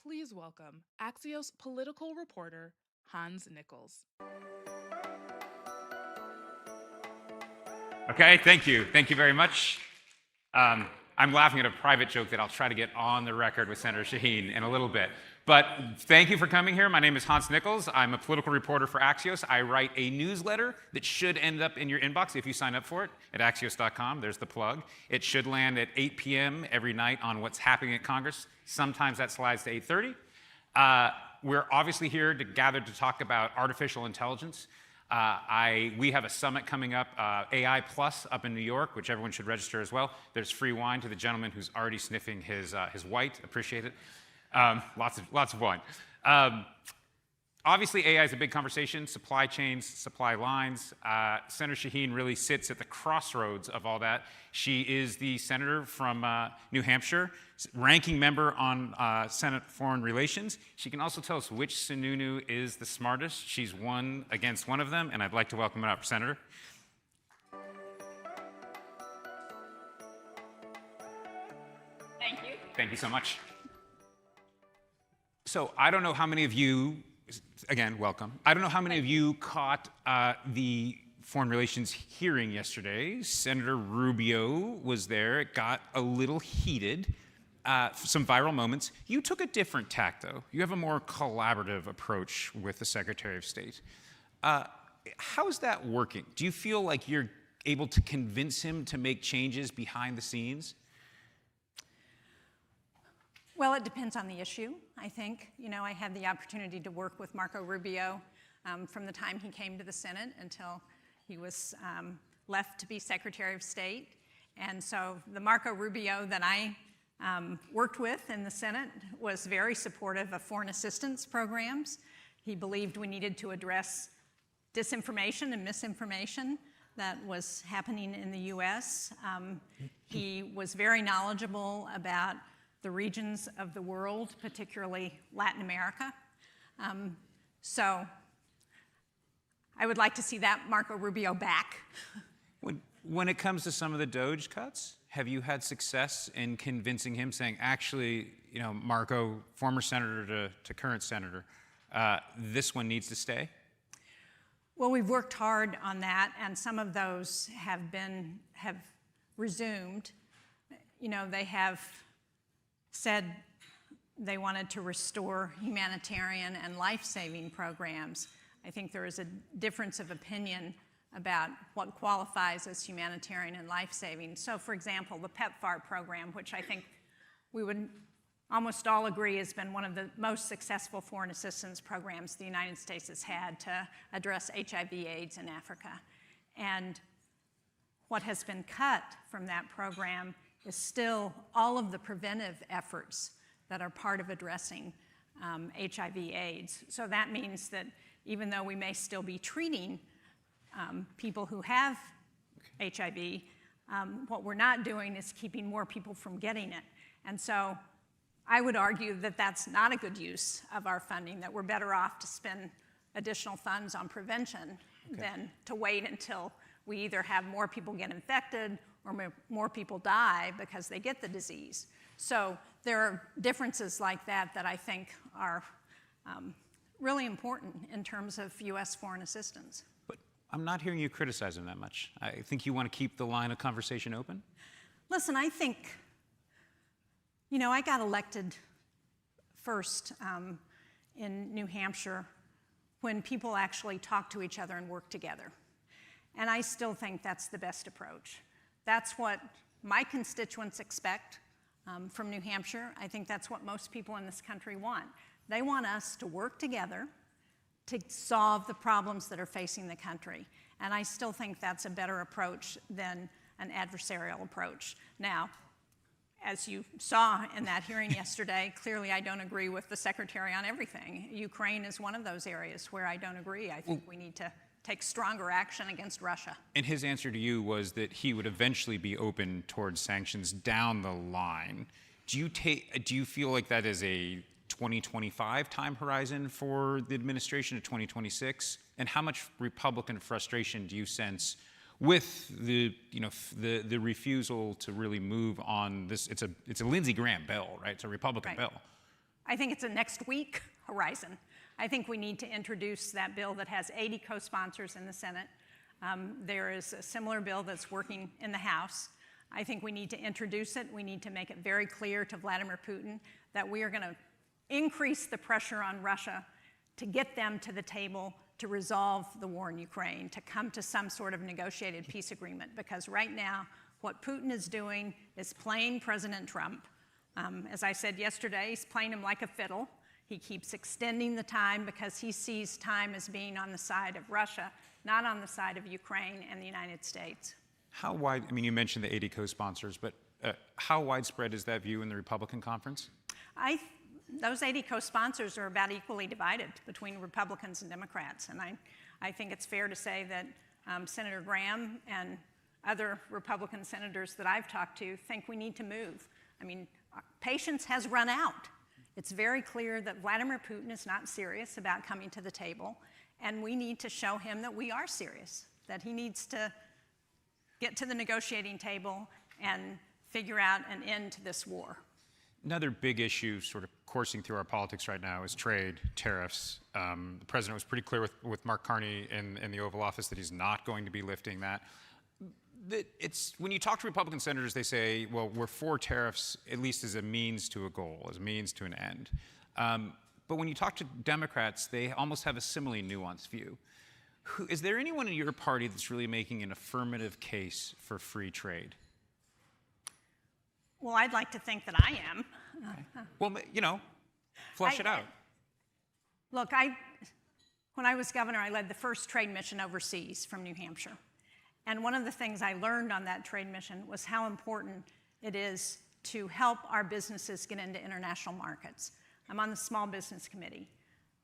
Please welcome Axios political reporter Hans Nichols. Okay, thank you. Thank you very much. I'm laughing at a private joke that I'll try to get on the record with Senator Shaheen in a little bit. But thank you for coming here. My name is Hans Nichols. I'm a political reporter for Axios. I write a newsletter that should end up in your inbox if you sign up for it at Axios.com. There's the plug. It should land at 8 p.m. every night on what's happening at Congress. Sometimes that slides to 8:30. We're obviously here to gather to talk about artificial intelligence. We have a summit coming up, AI Plus, up in New York, which everyone should register as well. There's free wine to the gentleman who's already sniffing his white. Appreciate it. Lots of wine. Obviously, AI is a big conversation. Supply chains, supply lines. Senator Shaheen really sits at the crossroads of all that. She is the senator from New Hampshire, ranking member on Senate Foreign Relations. She can also tell us which Sununu is the smartest. She's won against one of them, and I'd like to welcome her up, Senator. Thank you. Thank you so much. So I don't know how many of you, again, welcome. I don't know how many of you caught the Foreign Relations hearing yesterday. Senator Rubio was there. It got a little heated. Some viral moments. You took a different tack, though. You have a more collaborative approach with the Secretary of State. How is that working? Do you feel like you're able to convince him to make changes behind the scenes? Well, it depends on the issue, I think. You know, I had the opportunity to work with Marco Rubio from the time he came to the Senate until he was left to be Secretary of State. And so the Marco Rubio that I worked with in the Senate was very supportive of foreign assistance programs. He believed we needed to address disinformation and misinformation that was happening in the U.S. He was very knowledgeable about the regions of the world, particularly Latin America. So I would like to see that Marco Rubio back. When it comes to some of the DOGE cuts, have you had success in convincing him, saying, actually, you know, Marco, former senator to current senator, this one needs to stay? Well, we've worked hard on that, and some of those have resumed. You know, they have said they wanted to restore humanitarian and life-saving programs. I think there is a difference of opinion about what qualifies as humanitarian and life-saving. So, for example, the PEPFAR program, which I think we would almost all agree has been one of the most successful foreign assistance programs the United States has had to address HIV/AIDS in Africa. And what has been cut from that program is still all of the preventive efforts that are part of addressing HIV/AIDS. So that means that even though we may still be treating people who have HIV, what we're not doing is keeping more people from getting it. And so I would argue that that's not a good use of our funding, that we're better off to spend additional funds on prevention than to wait until we either have more people get infected or more people die because they get the disease. So there are differences like that that I think are really important in terms of U.S. foreign assistance. But I'm not hearing you criticize him that much. I think you want to keep the line of conversation open. Listen, I think, you know, I got elected first in New Hampshire when people actually talk to each other and work together. And I still think that's the best approach. That's what my constituents expect from New Hampshire. I think that's what most people in this country want. They want us to work together to solve the problems that are facing the country. And I still think that's a better approach than an adversarial approach. Now, as you saw in that hearing yesterday, clearly I don't agree with the Secretary on everything. Ukraine is one of those areas where I don't agree. I think we need to take stronger action against Russia. And his answer to you was that he would eventually be open towards sanctions down the line. Do you feel like that is a 2025 time horizon for the administration, to 2026? And how much Republican frustration do you sense with the refusal to really move on this? It's a Lindsey Graham bill, right? It's a Republican bill. I think it's a next week horizon. I think we need to introduce that bill that has 80 co-sponsors in the Senate. There is a similar bill that's working in the House. I think we need to introduce it. We need to make it very clear to Vladimir Putin that we are going to increase the pressure on Russia to get them to the table to resolve the war in Ukraine, to come to some sort of negotiated peace agreement. Because right now, what Putin is doing is playing President Trump. As I said yesterday, he's playing him like a fiddle. He keeps extending the time because he sees time as being on the side of Russia, not on the side of Ukraine and the United States. How wide, I mean, you mentioned the 80 co-sponsors, but how widespread is that view in the Republican conference? Those 80 co-sponsors are about equally divided between Republicans and Democrats. And I think it's fair to say that Senator Graham and other Republican senators that I've talked to think we need to move. I mean, patience has run out. It's very clear that Vladimir Putin is not serious about coming to the table, and we need to show him that we are serious, that he needs to get to the negotiating table and figure out an end to this war. Another big issue sort of coursing through our politics right now is trade, tariffs. The president was pretty clear with Mark Carney in the Oval Office that he's not going to be lifting that. When you talk to Republican senators, they say, well, we're for tariffs at least as a means to a goal, as a means to an end. But when you talk to Democrats, they almost have a similarly nuanced view. Is there anyone in your party that's really making an affirmative case for free trade? Well, I'd like to think that I am. Okay. Well, you know, flesh it out. Look, when I was governor, I led the first trade mission overseas from New Hampshire. And one of the things I learned on that trade mission was how important it is to help our businesses get into international markets. I'm on the Small Business Committee.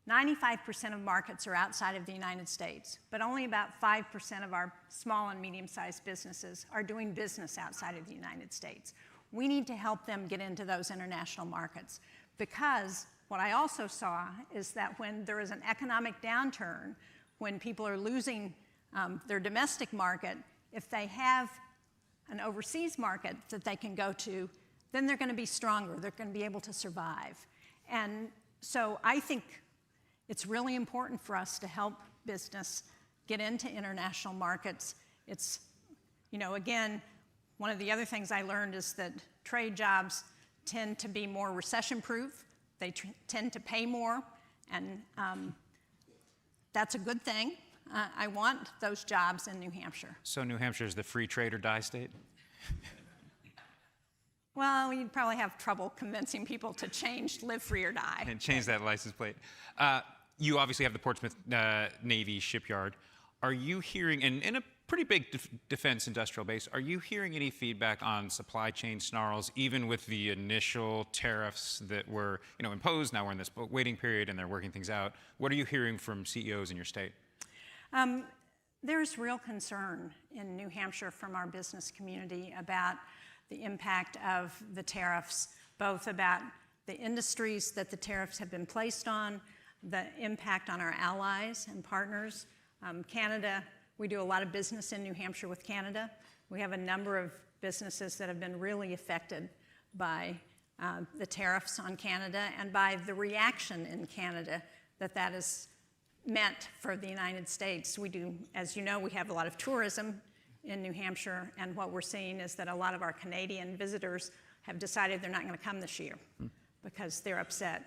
95% of markets are outside of the United States, but only about 5% of our small and medium-sized businesses are doing business outside of the United States. We need to help them get into those international markets, because what I also saw is that when there is an economic downturn, when people are losing their domestic market, if they have an overseas market that they can go to, then they're going to be stronger. They're going to be able to survive. And so I think it's really important for us to help business get into international markets. It's, you know, again, one of the other things I learned is that trade jobs tend to be more recession-proof. They tend to pay more, and that's a good thing. I want those jobs in New Hampshire. So New Hampshire is the free trade or die state? Well, you'd probably have trouble convincing people to change live free or die. And change that license plate. You obviously have the Portsmouth Navy shipyard. Are you hearing, and in a pretty big defense industrial base, are you hearing any feedback on supply chain snarls, even with the initial tariffs that were imposed? Now we're in this waiting period and they're working things out. What are you hearing from CEOs in your state? There's real concern in New Hampshire from our business community about the impact of the tariffs, both about the industries that the tariffs have been placed on, the impact on our allies and partners. Canada, we do a lot of business in New Hampshire with Canada. We have a number of businesses that have been really affected by the tariffs on Canada and by the reaction in Canada that has meant for the United States. We do, as you know, we have a lot of tourism in New Hampshire, and what we're seeing is that a lot of our Canadian visitors have decided they're not going to come this year because they're upset.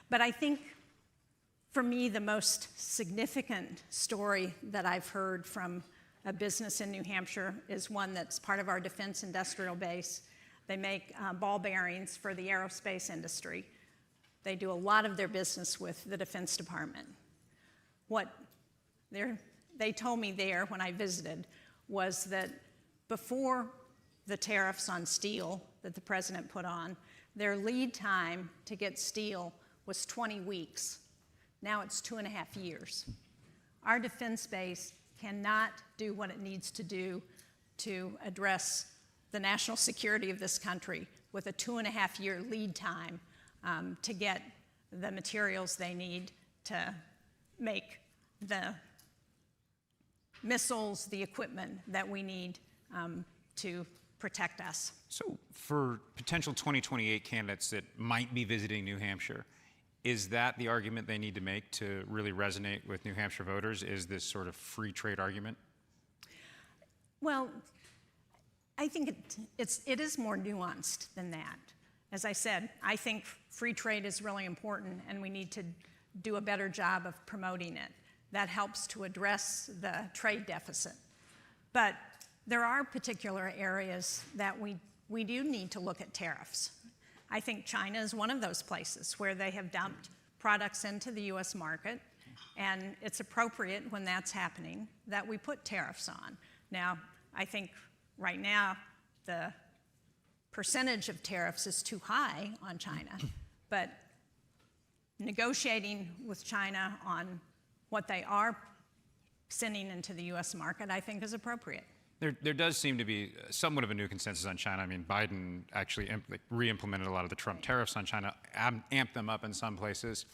But I think, for me, the most significant story that I've heard from a business in New Hampshire is one that's part of our defense industrial base. They make ball bearings for the aerospace industry. They do a lot of their business with the Defense Department. What they told me there when I visited was that before the tariffs on steel that the president put on, their lead time to get steel was 20 weeks. Now it's 2.5 years. Our defense base cannot do what it needs to do to address the national security of this country with a 2.5-year lead time to get the materials they need to make the missiles, the equipment that we need to protect us. So for potential 2028 candidates that might be visiting New Hampshire, Is that the argument they need to make to really resonate with New Hampshire voters? Is this sort of free trade argument? Well, I think it is more nuanced than that. As I said, I think free trade is really important, and we need to do a better job of promoting it. That helps to address the trade deficit. But there are particular areas that we do need to look at tariffs. I think China is one of those places where they have dumped products into the US market, and it's appropriate when that's happening that we put tariffs on. Now, I think right now the percentage of tariffs is too high on China, but negotiating with China on what they are sending into the US market, I think is appropriate. There does seem to be somewhat of a new consensus on China. I mean, Biden actually re-implemented a lot of the Trump tariffs on China, amped them up in some places.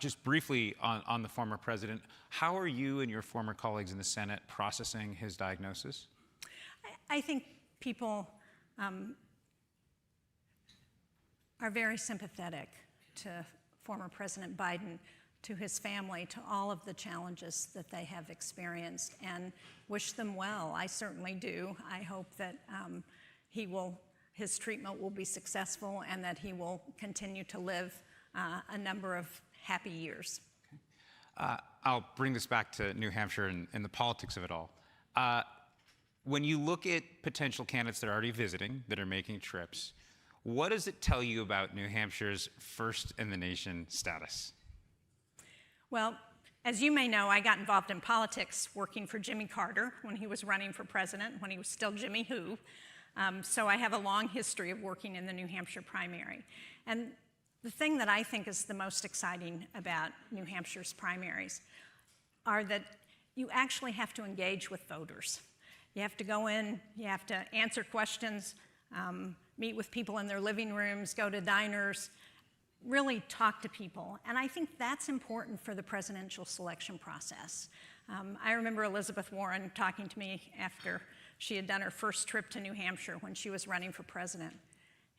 Just briefly on the former president, how are you and your former colleagues in the Senate processing his diagnosis? I think people are very sympathetic to former President Biden, to his family, to all of the challenges that they have experienced, and wish them well. I certainly do. I hope that his treatment will be successful and that he will continue to live a number of happy years. Okay. I'll bring this back to New Hampshire and the politics of it all. When you look at potential candidates that are already visiting, that are making trips, what does it tell you about New Hampshire's first in the nation status? Well, as you may know, I got involved in politics working for Jimmy Carter when he was running for president, when he was still Jimmy Who. So I have a long history of working in the New Hampshire primary. And the thing that I think is the most exciting about New Hampshire's primaries are that you actually have to engage with voters. You have to go in, you have to answer questions, meet with people in their living rooms, go to diners, really talk to people. And I think that's important for the presidential selection process. I remember Elizabeth Warren talking to me after she had done her first trip to New Hampshire when she was running for president.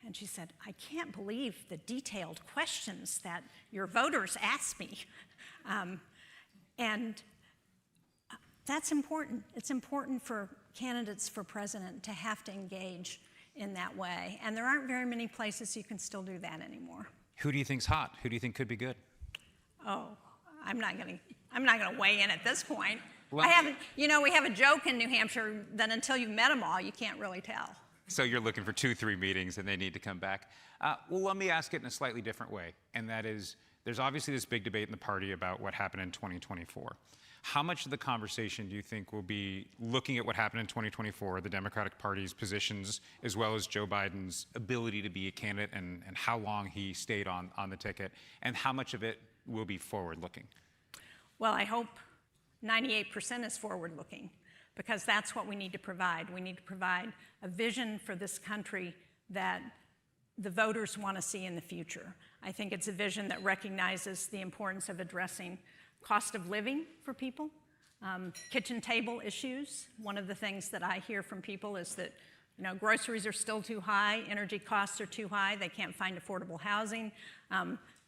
And she said, "I can't believe the detailed questions that your voters ask me." And that's important. It's important for candidates for president to have to engage in that way. And there aren't very many places you can still do that anymore. Who do you think's hot? Who do you think could be good? Oh, I'm not gonna weigh in at this point. Well, we have a joke in New Hampshire that until you've met them all, you can't really tell. So you're looking for 2-3 meetings and they need to come back. Well, let me ask it in a slightly different way. And that is, there's obviously this big debate in the party about what happened in 2024. How much of the conversation do you think will be looking at what happened in 2024, the Democratic Party's positions, as well as Joe Biden's ability to be a candidate and how long he stayed on the ticket, and how much of it will be forward-looking? Well, I hope 98% is forward-looking, because that's what we need to provide. We need to provide a vision for this country that the voters want to see in the future. I think it's a vision that recognizes the importance of addressing cost of living for people, kitchen table issues. One of the things that I hear from people is that groceries are still too high, energy costs are too high, they can't find affordable housing,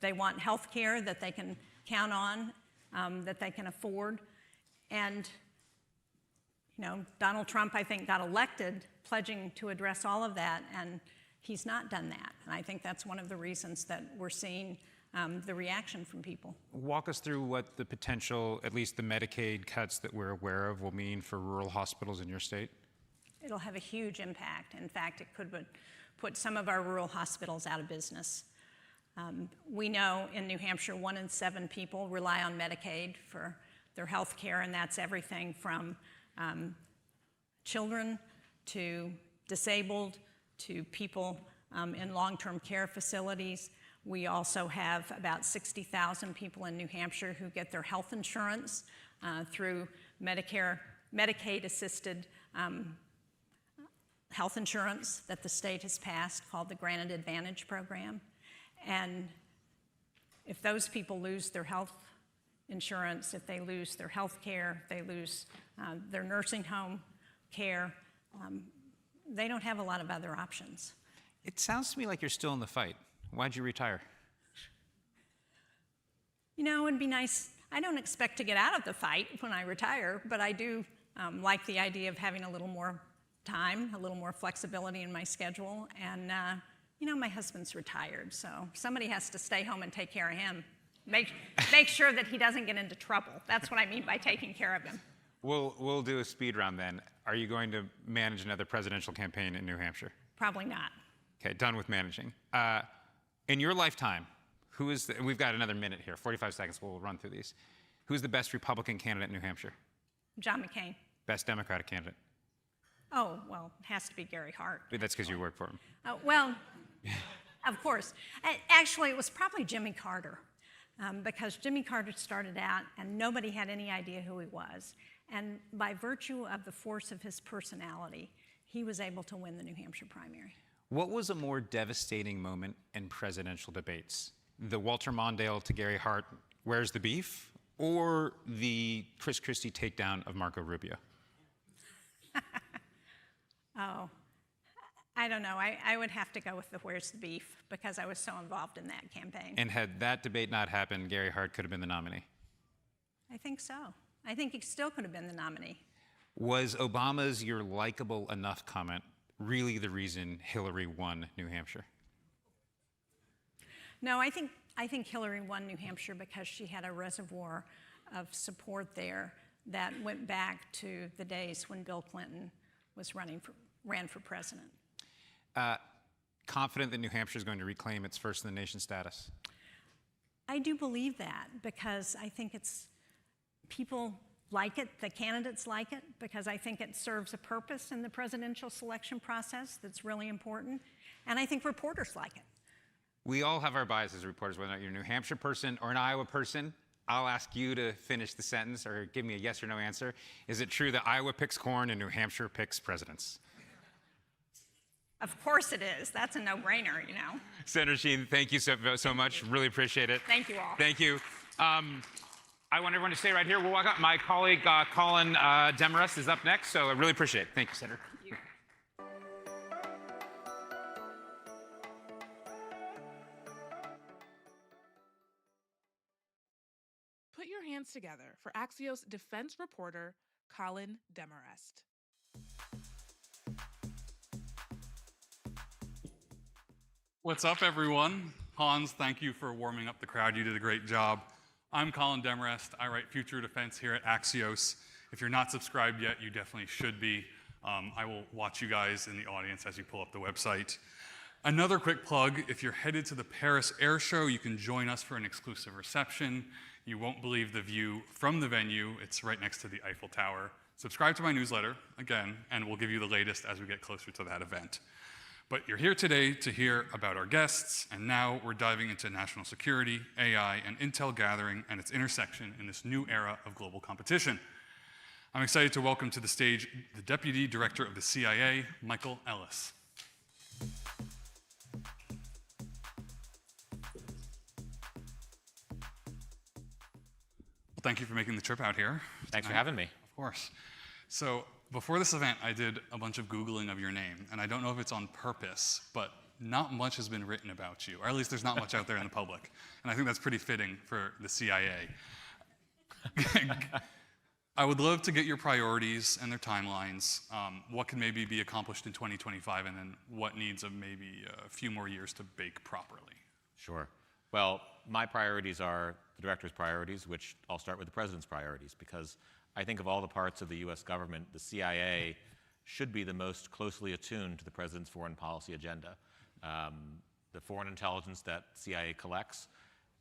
they want health care that they can count on, that they can afford. And Donald Trump, I think, got elected pledging to address all of that, and he's not done that. And I think that's one of the reasons that we're seeing the reaction from people. Walk us through what the potential, at least the Medicaid cuts that we're aware of, will mean for rural hospitals in your state. It'll have a huge impact. In fact, it could put some of our rural hospitals out of business. We know in New Hampshire, 1 in 7 people rely on Medicaid for their health care, and that's everything from children to disabled to people in long-term care facilities. We also have about 60,000 people in New Hampshire who get their health insurance through Medicaid-assisted health insurance that the state has passed called the Granted Advantage Program. And if those people lose their health insurance, if they lose their health care, if they lose their nursing home care, they don't have a lot of other options. It sounds to me like you're still in the fight. Why'd you retire? You know, it'd be nice. I don't expect to get out of the fight when I retire, but I do like the idea of having a little more time, a little more flexibility in my schedule. And, you know, my husband's retired, so somebody has to stay home and take care of him. Make sure that he doesn't get into trouble. That's what I mean by taking care of him. We'll do a speed round then. Are you going to manage another presidential campaign in New Hampshire? Probably not. Okay, done with managing. In your lifetime, we've got another minute here, 45 seconds, we'll run through these. Who's the best Republican candidate in New Hampshire? John McCain. Best Democratic candidate? Oh, well, it has to be Gary Hart. But that's because you work for him. Well, of course. Actually, it was probably Jimmy Carter, because Jimmy Carter started out and nobody had any idea who he was. And by virtue of the force of his personality, he was able to win the New Hampshire primary. What was a more devastating moment in presidential debates? The Walter Mondale to Gary Hart, where's the beef? Or the Chris Christie takedown of Marco Rubio? Oh, I don't know. I would have to go with the where's the beef because I was so involved in that campaign. And had that debate not happened, Gary Hart could have been the nominee? I think so. I think he still could have been the nominee. Was Obama's "you're likable enough" comment really the reason Hillary won New Hampshire? No, I think Hillary won New Hampshire because she had a reservoir of support there that went back to the days when Bill Clinton was ran for president. Confident that New Hampshire is going to reclaim its first in the nation status? I do believe that because I think people like it, the candidates like it, because I think it serves a purpose in the presidential selection process that's really important, and I think reporters like it. We all have our biases as reporters, whether or not you're a New Hampshire person or an Iowa person. I'll ask you to finish the sentence or give me a yes or no answer. Is it true that Iowa picks corn and New Hampshire picks presidents? Of course it is. That's a no-brainer, you know. Senator Sheen, thank you so much. Really appreciate it. Thank you all. Thank you. I want everyone to stay right here. We'll walk up. My colleague, Colin Demarest, is up next, so I really appreciate it. Thank you, Senator. Thank you. Put your hands together for Axios defense reporter Colin Demarest. What's up, everyone? Hans, thank you for warming up the crowd. You did a great job. I'm Colin Demarest. I write future defense here at Axios. If you're not subscribed yet, you definitely should be. I will watch you guys in the audience as you pull up the website. Another quick plug, if you're headed to the Paris Air Show, you can join us for an exclusive reception. You won't believe the view from the venue. It's right next to the Eiffel Tower. Subscribe to my newsletter, again, and we'll give you the latest as we get closer to that event. But you're here today to hear about our guests, and now we're diving into national security, AI, and intel gathering and its intersection in this new era of global competition. I'm excited to welcome to the stage the Deputy Director of the CIA, Michael Ellis. Well, thank you for making the trip out here. Thanks for having me. Of course. So before this event, I did a bunch of Googling of your name, and I don't know if it's on purpose, but not much has been written about you, or at least there's not much out there in the public. And I think that's pretty fitting for the CIA. I would love to get your priorities and their timelines, what can maybe be accomplished in 2025, and then what needs maybe a few more years to bake properly. Sure. Well, my priorities are the director's priorities, which I'll start with the president's priorities, because I think of all the parts of the US government, the CIA should be the most closely attuned to the president's foreign policy agenda. The foreign intelligence that CIA collects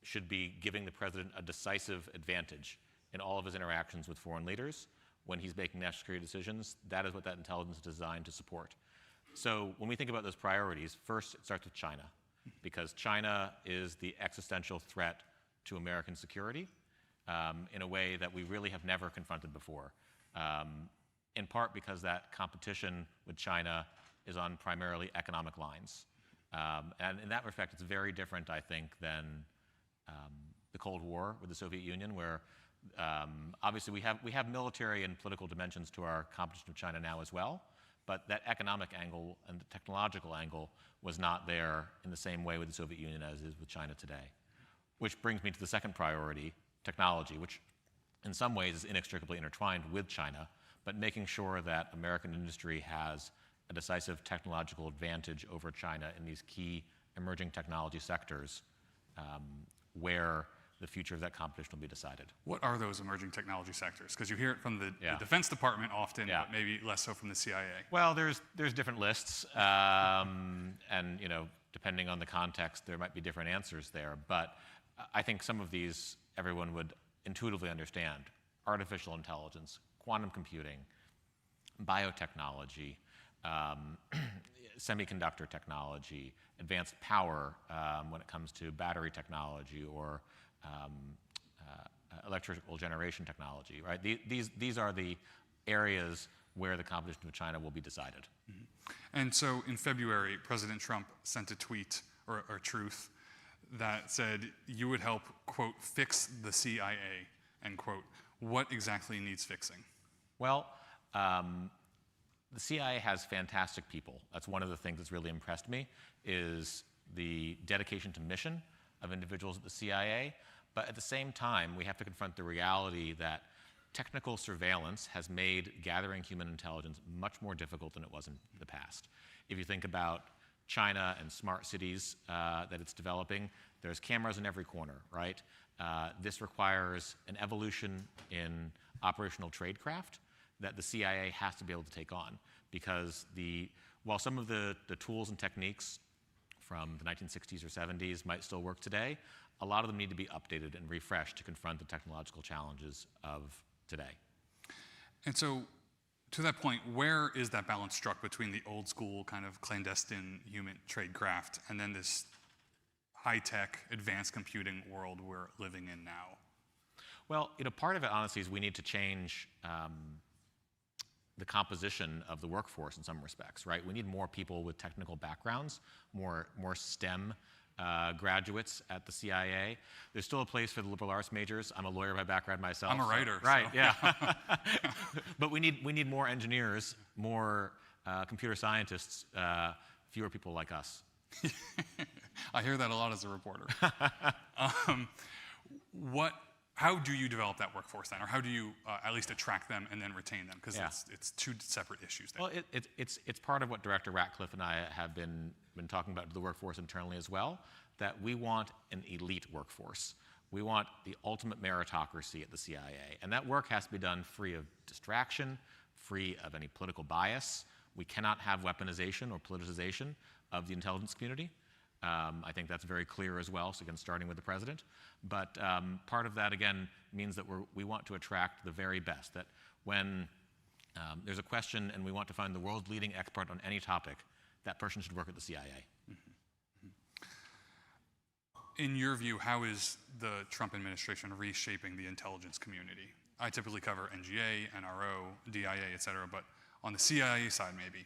should be giving the president a decisive advantage in all of his interactions with foreign leaders. When he's making national security decisions, that is what that intelligence is designed to support. So when we think about those priorities, first it starts with China, because China is the existential threat to American security in a way that we really have never confronted before, in part because that competition with China is on primarily economic lines. And in that respect, it's very different, I think, than the Cold War with the Soviet Union, where obviously we have military and political dimensions to our competition with China now as well, but that economic angle and the technological angle was not there in the same way with the Soviet Union as is with China today. which brings me to the second priority, technology, which in some ways is inextricably intertwined with China, but making sure that American industry has a decisive technological advantage over China in these key emerging technology sectors where the future of that competition will be decided. What are those emerging technology sectors? Because you hear it from the Yeah. Defense Department often, Yeah. but maybe less so from the CIA. Well, there's different lists, and depending on the context, there might be different answers there. But I think some of these everyone would intuitively understand: artificial intelligence, quantum computing, biotechnology, semiconductor technology, advanced power when it comes to battery technology or electrical generation technology, right? These are the areas where the competition with China will be decided. And so in February, President Trump sent a tweet or truth that said you would help, quote, fix the CIA, end quote. What exactly needs fixing? Well, the CIA has fantastic people. That's one of the things that's really impressed me, is the dedication to mission of individuals at the CIA. But at the same time, we have to confront the reality that technical surveillance has made gathering human intelligence much more difficult than it was in the past. If you think about China and smart cities that it's developing, there's cameras in every corner, right? This requires an evolution in operational tradecraft that the CIA has to be able to take on, because while some of the tools and techniques from the 1960s or 70s might still work today, a lot of them need to be updated and refreshed to confront the technological challenges of today. And so, to that point, where is that balance struck between the old school kind of clandestine human tradecraft and then this high-tech, advanced computing world we're living in now? Well, part of it, honestly, is we need to change the composition of the workforce in some respects, right? We need more people with technical backgrounds, more STEM graduates at the CIA. There's still a place for the liberal arts majors. I'm a lawyer by background myself. I'm a writer. Right, so. yeah. But we need more engineers, more computer scientists, fewer people like us. I hear that a lot as a reporter. How do you develop that workforce then? Or how do you at least attract them and then retain them? Because it's two separate issues there. Well, it's part of what Director Ratcliffe and I have been talking about to the workforce internally as well, that we want an elite workforce. We want the ultimate meritocracy at the CIA. And that work has to be done free of distraction, free of any political bias. We cannot have weaponization or politicization of the intelligence community. I think that's very clear as well, so again, starting with the president. But part of that, again, means that we want to attract the very best, that when there's a question and we want to find the world's leading expert on any topic, that person should work at the CIA. In your view, how is the Trump administration reshaping the intelligence community? I typically cover NGA, NRO, DIA, et cetera, but on the CIA side maybe,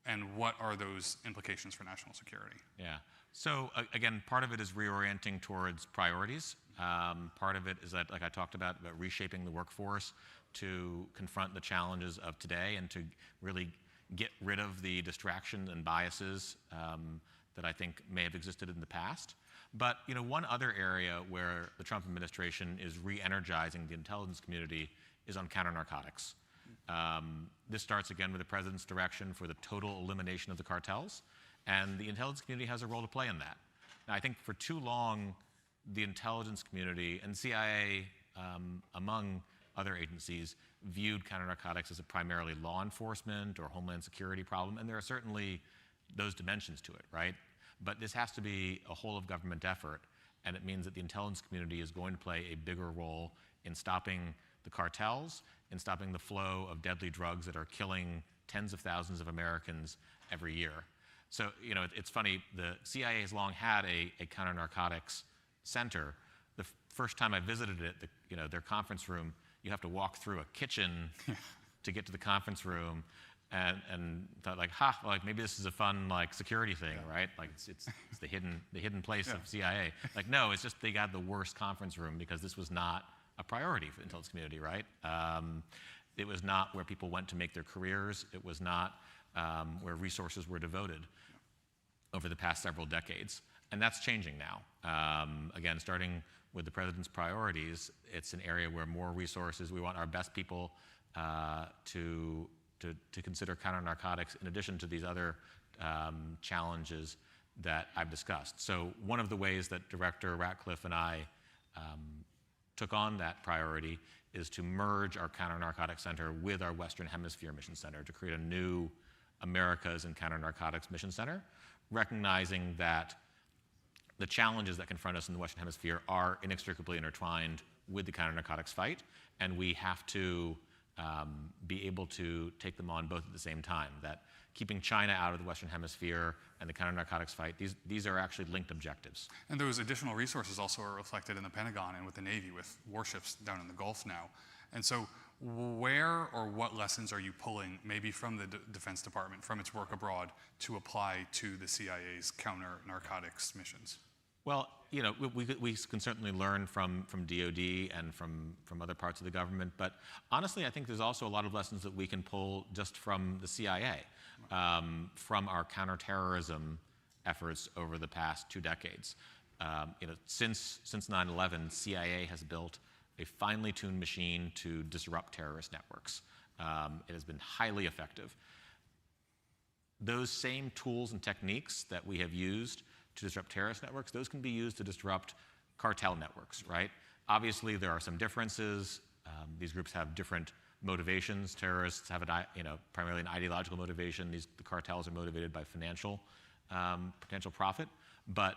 and what are those implications for national security? Yeah. So again, part of it is reorienting towards priorities. Part of it is that, like I talked about reshaping the workforce to confront the challenges of today and to really get rid of the distractions and biases that I think may have existed in the past. But one other area where the Trump administration is re-energizing the intelligence community is on counter-narcotics. This starts again with the president's direction for the total elimination of the cartels. And the intelligence community has a role to play in that. Now, I think for too long, the intelligence community and CIA, among other agencies, viewed counter-narcotics as a primarily law enforcement or homeland security problem, and there are certainly those dimensions to it, right? But this has to be a whole-of-government effort, and it means that the intelligence community is going to play a bigger role in stopping the cartels, in stopping the flow of deadly drugs that are killing tens of thousands of Americans every year. So, it's funny, the CIA has long had a counter-narcotics center. The first time I visited it, their conference room, you have to walk through a kitchen to get to the conference room, and thought maybe this is a fun security thing, right? Like it's the hidden place of CIA. No, it's just they got the worst conference room because this was not a priority for the intelligence community, right? It was not where people went to make their careers. It was not where resources were devoted over the past several decades. And that's changing now. Again, starting with the president's priorities, it's an area where more resources, we want our best people to consider counter-narcotics in addition to these other challenges that I've discussed. So one of the ways that Director Ratcliffe and I took on that priority is to merge our Counter-Narcotics Center with our Western Hemisphere Mission Center to create a new Americas and Counter-Narcotics Mission Center, recognizing that the challenges that confront us in the Western Hemisphere are inextricably intertwined with the counter-narcotics fight, and we have to be able to take them on both at the same time. That keeping China out of the Western Hemisphere and the counter-narcotics fight, these are actually linked objectives. And those additional resources also are reflected in the Pentagon and with the Navy, with warships down in the Gulf now. And so where or what lessons are you pulling, maybe from the Defense Department, from its work abroad, to apply to the CIA's counter-narcotics missions? Well, you know, we can certainly learn from DOD and from other parts of the government, but honestly, I think there's also a lot of lessons that we can pull just from the CIA, from our counterterrorism efforts over the past 2 decades. You know, since 9/11, CIA has built a finely tuned machine to disrupt terrorist networks. It has been highly effective. Those same tools and techniques that we have used to disrupt terrorist networks, those can be used to disrupt cartel networks, right? Obviously, there are some differences. These groups have different motivations. Terrorists have primarily an ideological motivation. The cartels are motivated by financial potential profit. But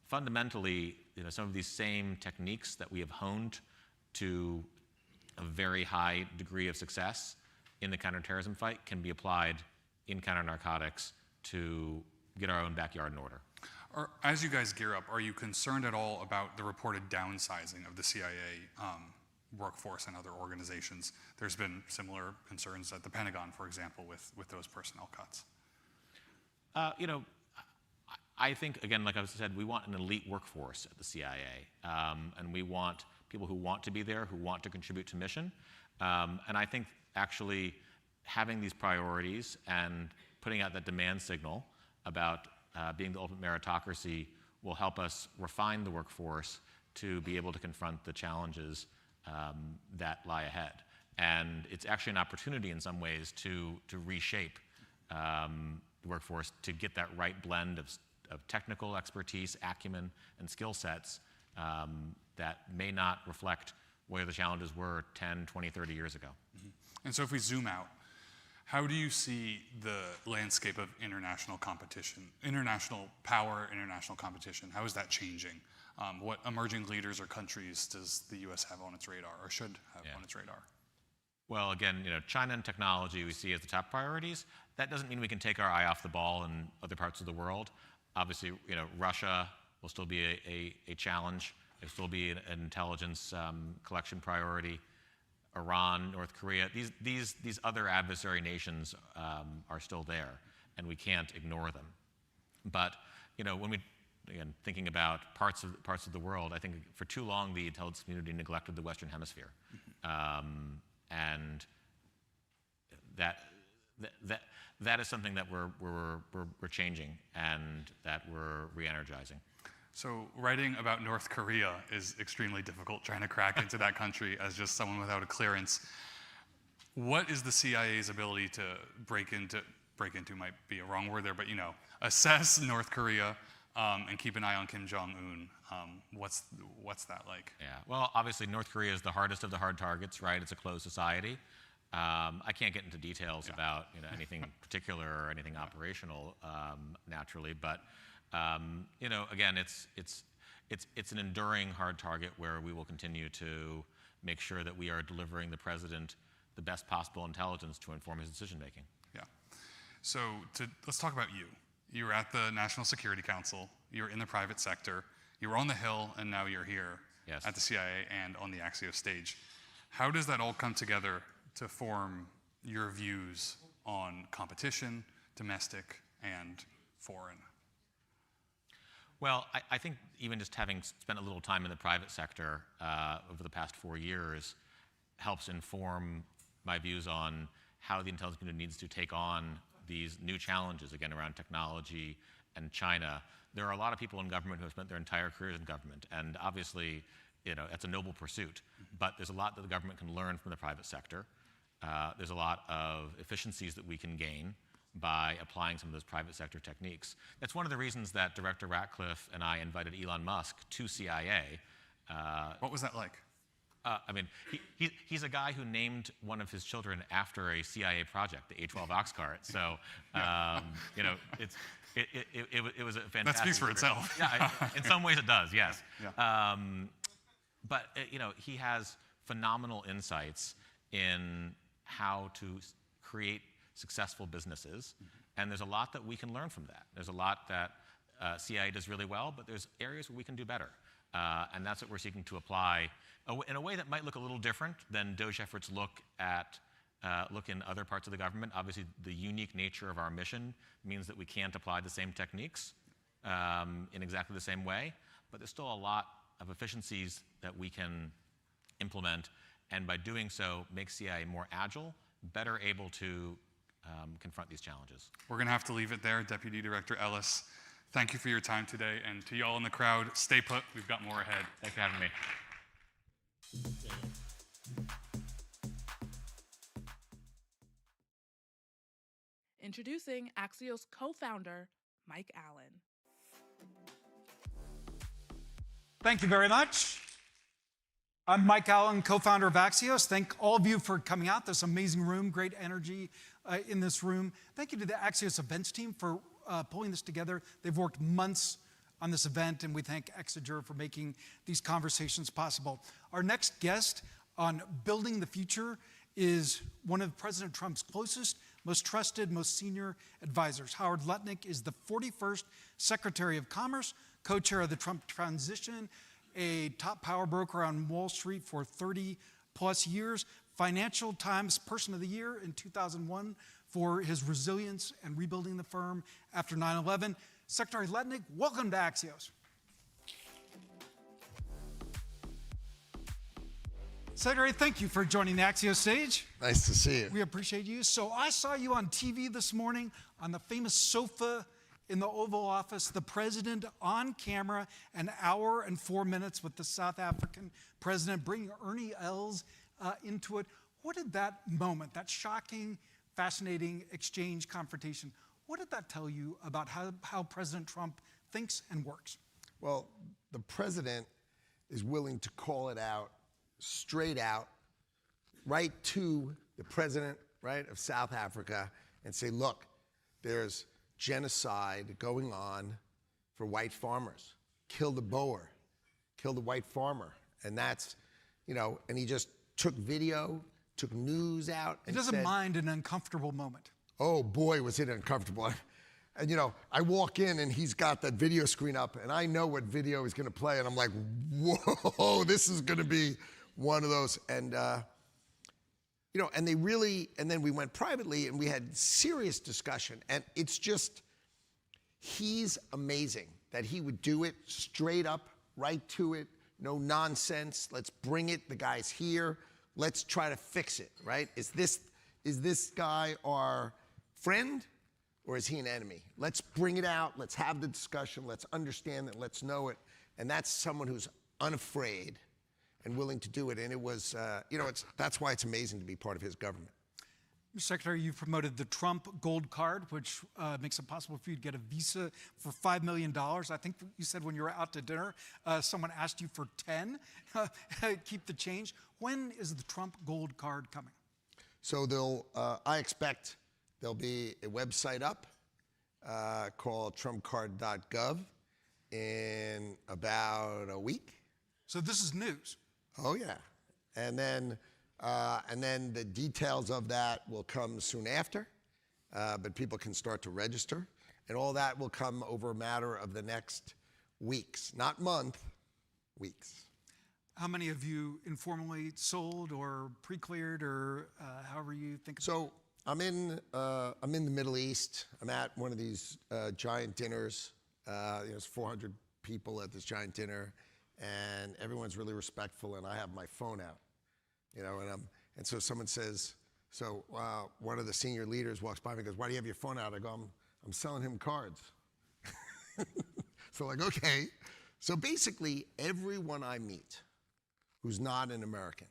fundamentally, you know, some of these same techniques that we have honed to a very high degree of success in the counterterrorism fight can be applied in counter-narcotics to get our own backyard in order. As you guys gear up, are you concerned at all about the reported downsizing of the CIA workforce and other organizations? There's been similar concerns at the Pentagon, for example, with those personnel cuts. You know, I think, again, like I said, we want an elite workforce at the CIA, and we want people who want to be there, who want to contribute to mission. And I think actually having these priorities and putting out that demand signal about being the ultimate meritocracy will help us refine the workforce to be able to confront the challenges that lie ahead. And it's actually an opportunity in some ways to reshape the workforce to get that right blend of technical expertise, acumen, and skill sets that may not reflect where the challenges were 10, 20, 30 years ago. Mm-hmm. And so if we zoom out, how do you see the landscape of international competition, international power, international competition? How is that changing? What emerging leaders or countries does the U.S. have on its radar, or should have on its radar? Well, again, you know, China and technology we see as the top priorities. That doesn't mean we can take our eye off the ball in other parts of the world. Obviously, you know, Russia will still be a challenge. It'll still be an intelligence collection priority. Iran, North Korea, these other adversary nations are still there, and we can't ignore them. But you know, when again thinking about parts of the world, I think for too long the intelligence community neglected the Western Hemisphere, and that is something that we're changing and that we're re-energizing. So writing about North Korea is extremely difficult, trying to crack into that country as just someone without a clearance. What is the CIA's ability to break into might be a wrong word there, but you know, assess North Korea and keep an eye on Kim Jong-un? What's that like? Yeah, well, obviously North Korea is the hardest of the hard targets, right? It's a closed society. I can't get into details about anything particular or anything operational naturally, but you know, again, it's an enduring hard target where we will continue to make sure that we are delivering the president the best possible intelligence to inform his decision making. Yeah. So let's talk about you. You were at the National Security Council. You were in the private sector. You were on the Hill, and now you're here at the CIA and on the Axios stage. How does that all come together to form your views on competition, domestic and foreign? Well, I think even just having spent a little time in the private sector over the past 4 years helps inform my views on how the intelligence community needs to take on these new challenges, again, around technology and China, there are a lot of people in government who have spent their entire careers in government. And obviously, that's a noble pursuit. But there's a lot that the government can learn from the private sector. There's a lot of efficiencies that we can gain by applying some of those private sector techniques. That's one of the reasons that Director Ratcliffe and I invited Elon Musk to CIA. What was that like? He's a guy who named one of his children after a CIA project, the A-12 ox cart. So, it was a fantastic. That speaks for itself. Yeah, in some ways it does. Yes. Yeah. But he has phenomenal insights in how to create successful businesses, and there's a lot that we can learn from that. There's a lot that CIA does really well, but there's areas where we can do better, and that's what we're seeking to apply in a way that might look a little different than DOGE efforts look in other parts of the government. Obviously, the unique nature of our mission means that we can't apply the same techniques in exactly the same way, but there's still a lot of efficiencies that we can implement, and by doing so, make CIA more agile, better able to confront these challenges. We're going to have to leave it there. Deputy Director Ellis, thank you for your time today. And to y'all in the crowd, stay put. We've got more ahead. Thanks for having me. Introducing Axios co-founder, Mike Allen. Thank you very much. I'm Mike Allen, co-founder of Axios. Thank all of you for coming out. This amazing room, great energy in this room. Thank you to the Axios events team for pulling this together. They've worked months on this event, and we thank Exeger for making these conversations possible. Our next guest on Building the Future is one of President Trump's closest, most trusted, most senior advisors. Howard Lutnick is the 41st Secretary of Commerce, co-chair of the Trump transition, a top power broker on Wall Street for 30 plus years, Financial Times Person of the Year in 2001 for his resilience and rebuilding the firm after 9/11. Secretary Lutnick, welcome to Axios. Secretary, thank you for joining the Axios stage. Nice to see you. We appreciate you. So I saw you on TV this morning on the famous sofa in the Oval Office, the president on camera, an hour and 4 minutes with the South African president, bringing Ernie Els into it. What did that moment, that shocking, fascinating exchange, confrontation, what did that tell you about how President Trump thinks and works? Well, the president is willing to call it out, straight out, right to the president, right, of South Africa and say, look, there's genocide going on for white farmers. Kill the Boer, kill the white farmer. And that's, and he just took video, took news out. He doesn't mind an uncomfortable moment. Oh boy, was it uncomfortable. And I walk in and he's got that video screen up and I know what video he's gonna play and I'm like, whoa, this is gonna be one of those. And, and they really, and then we went privately and we had serious discussion. And it's just, he's amazing that he would do it straight up, right to it, no nonsense. Let's bring it, the guy's here. Let's try to fix it, right? Is this guy our friend or is he an enemy? Let's bring it out, let's have the discussion, let's understand it, let's know it. And that's someone who's unafraid and willing to do it. And it was, that's why it's amazing to be part of his government. Mr. Secretary, you've promoted the Trump Gold Card, which makes it possible for you to get a visa for $5 million. I think you said when you were out to dinner, someone asked you for 10. Keep the change. When is the Trump Gold Card coming? So I expect there'll be a website up called trumpcard.gov in about a week. So this is news. Oh yeah, and then the details of that will come soon after, but people can start to register, and all that will come over a matter of the next weeks, not month, weeks. How many have you informally sold or pre-cleared or however you think? So I'm in the Middle East. I'm at one of these giant dinners. There's 400 people at this giant dinner. And everyone's really respectful, and I have my phone out, and so someone says, So one of the senior leaders walks by me and goes, "Why do you have your phone out?" I go, I'm selling him cards. So like, okay. So basically, everyone I meet who's not an American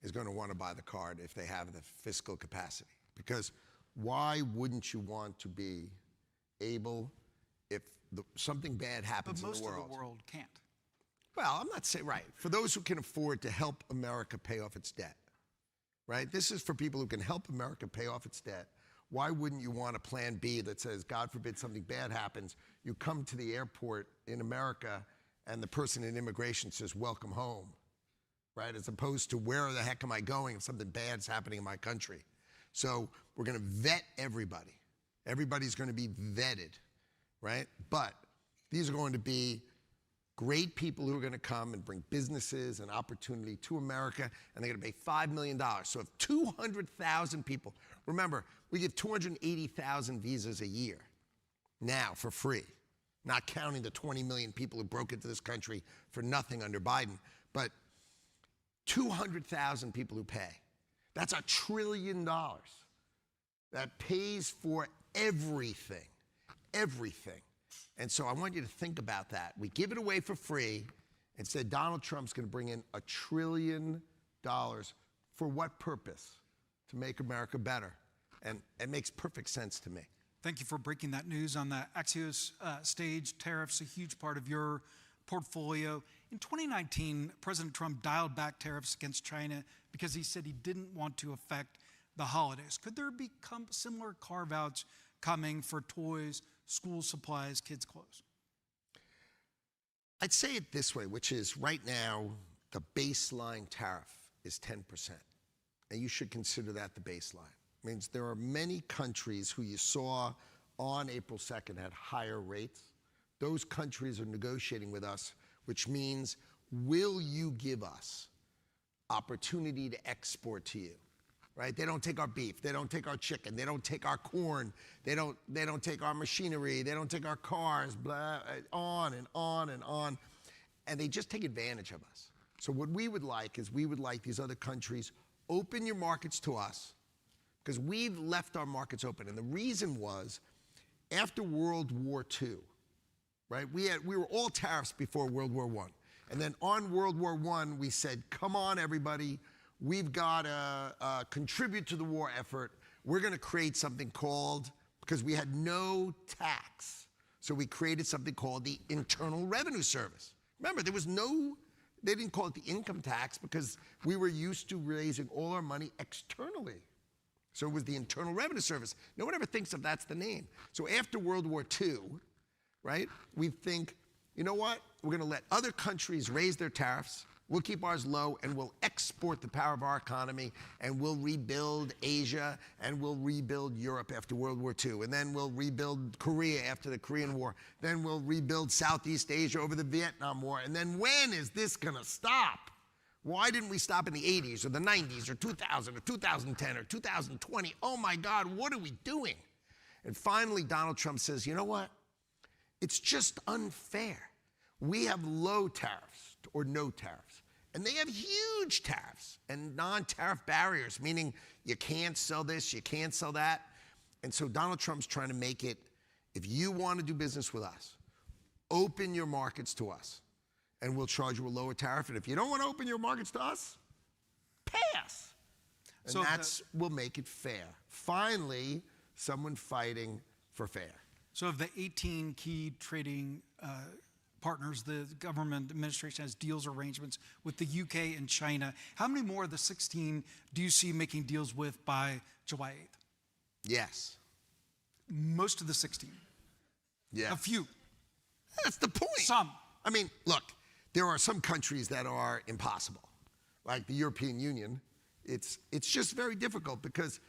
is going to want to buy the card if they have the fiscal capacity. Because why wouldn't you want to be able, if something bad happens in the world? But most of the world can't. Well, I'm not saying, right. For those who can afford to help America pay off its debt, right? This is for people who can help America pay off its debt. Why wouldn't you want a plan B that says, God forbid something bad happens, you come to the airport in America and the person in immigration says, welcome home, right? As opposed to where the heck am I going if something bad's happening in my country? So we're going to vet everybody. Everybody's going to be vetted, right? But these are going to be great people who are going to come and bring businesses and opportunity to America, and they're going to pay $5 million. So if 200,000 people, remember, we give 280,000 visas a year now for free, not counting the 20 million people who broke into this country for nothing under Biden, but 200,000 people who pay. That's $1 trillion. That pays for everything, everything. And so I want you to think about that. We give it away for free and said Donald Trump's going to bring in $1 trillion. For what purpose? To make America better. And it makes perfect sense to me. Thank you for breaking that news on the Axios stage. Tariffs, a huge part of your portfolio. In 2019, President Trump dialed back tariffs against China because he said he didn't want to affect the holidays. Could there become similar carve-outs coming for toys, school supplies, kids' clothes? I'd say it this way, which is right now, the baseline tariff is 10%. And you should consider that the baseline. It means there are many countries who you saw on April 2nd had higher rates. Those countries are negotiating with us, which means, will you give us opportunity to export to you? Right? They don't take our beef, they don't take our chicken, they don't take our corn, they don't take our machinery, they don't take our cars, blah, on and on and on. And they just take advantage of us. So what we would like is we would like these other countries, open your markets to us, because we've left our markets open. And the reason was, after World War II, right? We were all tariffs before World War I. And then on World War I, we said, come on, everybody, we've got to contribute to the war effort. We're going to create something called, because we had no tax, so we created something called the Internal Revenue Service. Remember, there was no, they didn't call it the income tax because we were used to raising all our money externally. So it was the Internal Revenue Service. No one ever thinks of that's the name. So after World War II, right, we think, you know what? We're going to let other countries raise their tariffs. We'll keep ours low, and we'll export the power of our economy, and we'll rebuild Asia, and we'll rebuild Europe after World War II, and then we'll rebuild Korea after the Korean War. Then we'll rebuild Southeast Asia over the Vietnam War. And then when is this going to stop? Why didn't we stop in the 80s or the 90s or 2000 or 2010 or 2020? Oh my God, what are we doing? And finally, Donald Trump says, you know what? It's just unfair. We have low tariffs or no tariffs. And they have huge tariffs and non-tariff barriers, meaning you can't sell this, you can't sell that. And so Donald Trump's trying to make it, if you want to do business with us, open your markets to us, and we'll charge you a lower tariff. And if you don't want to open your markets to us, pass. And So we'll make it fair. Finally, someone fighting for fair. So of the 18 key trading partners, the government administration has deals arrangements with the UK and China. How many more of the 16 do you see making deals with by July 8th? Yes. Most of the 16. Yeah. A few. That's the point. Some. I mean, look, there are some countries that are impossible, like the European Union. It's just very difficult because,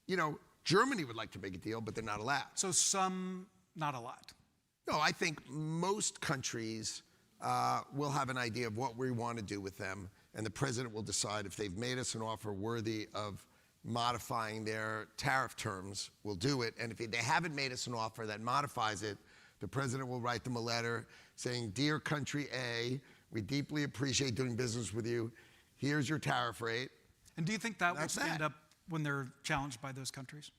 you know, Germany would like to make a deal, but they're not allowed. So some, not a lot. No, I think most countries will have an idea of what we want to do with them, and the president will decide if they've made us an offer worthy of modifying their tariff terms, we'll do it. And if they haven't made us an offer that modifies it, the president will write them a letter saying, dear country A, we deeply appreciate doing business with you. Here's your tariff rate. And do you think that will stand up when they're challenged by those countries?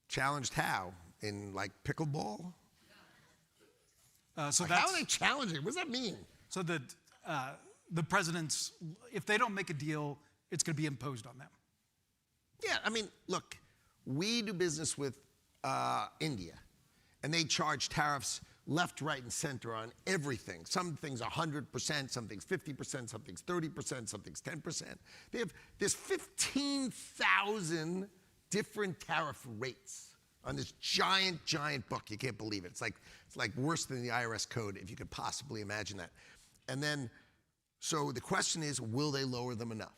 Challenged how? In like pickleball? So Like, that's, how are they challenging? What does that mean? so that the presidents, if they don't make a deal, it's going to be imposed on them. Yeah, I mean, look, we do business with India, and they charge tariffs left, right, and center on everything. Some things 100%, some things 50%, some things 30%, some things 10%. There's 15,000 different tariff rates on this giant, giant book. You can't believe it. It's like worse than the IRS code, if you could possibly imagine that. And then, so the question is, will they lower them enough?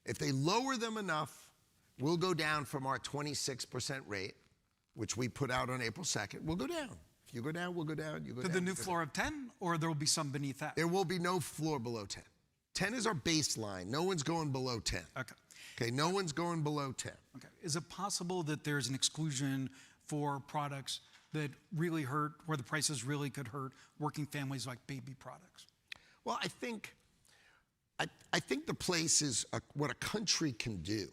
If they lower them enough, we'll go down from our 26% rate, which we put out on April 2nd. We'll go down. If you go down, we'll go down. You go To down. the new floor of 10, or there will be some beneath that? There will be no floor below 10. 10 is our baseline. No one's going below 10. Okay. Okay, no one's going below 10. Okay. Is it possible that there's an exclusion for products that really hurt, where the prices really could hurt working families, like baby products? Well, I think the place is what a country can do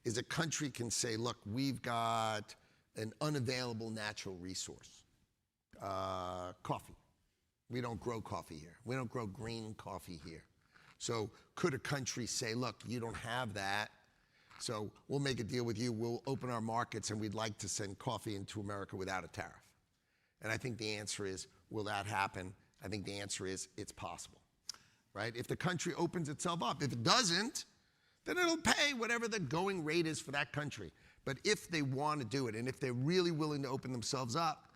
is a country can say, look, we've got an unavailable natural resource, coffee. We don't grow coffee here. We don't grow green coffee here. So could a country say, look, you don't have that, so we'll make a deal with you, we'll open our markets, and we'd like to send coffee into America without a tariff? And I think the answer is, will that happen? I think the answer is, it's possible, right? If the country opens itself up. If it doesn't, then it'll pay whatever the going rate is for that country. But if they want to do it, and if they're really willing to open themselves up,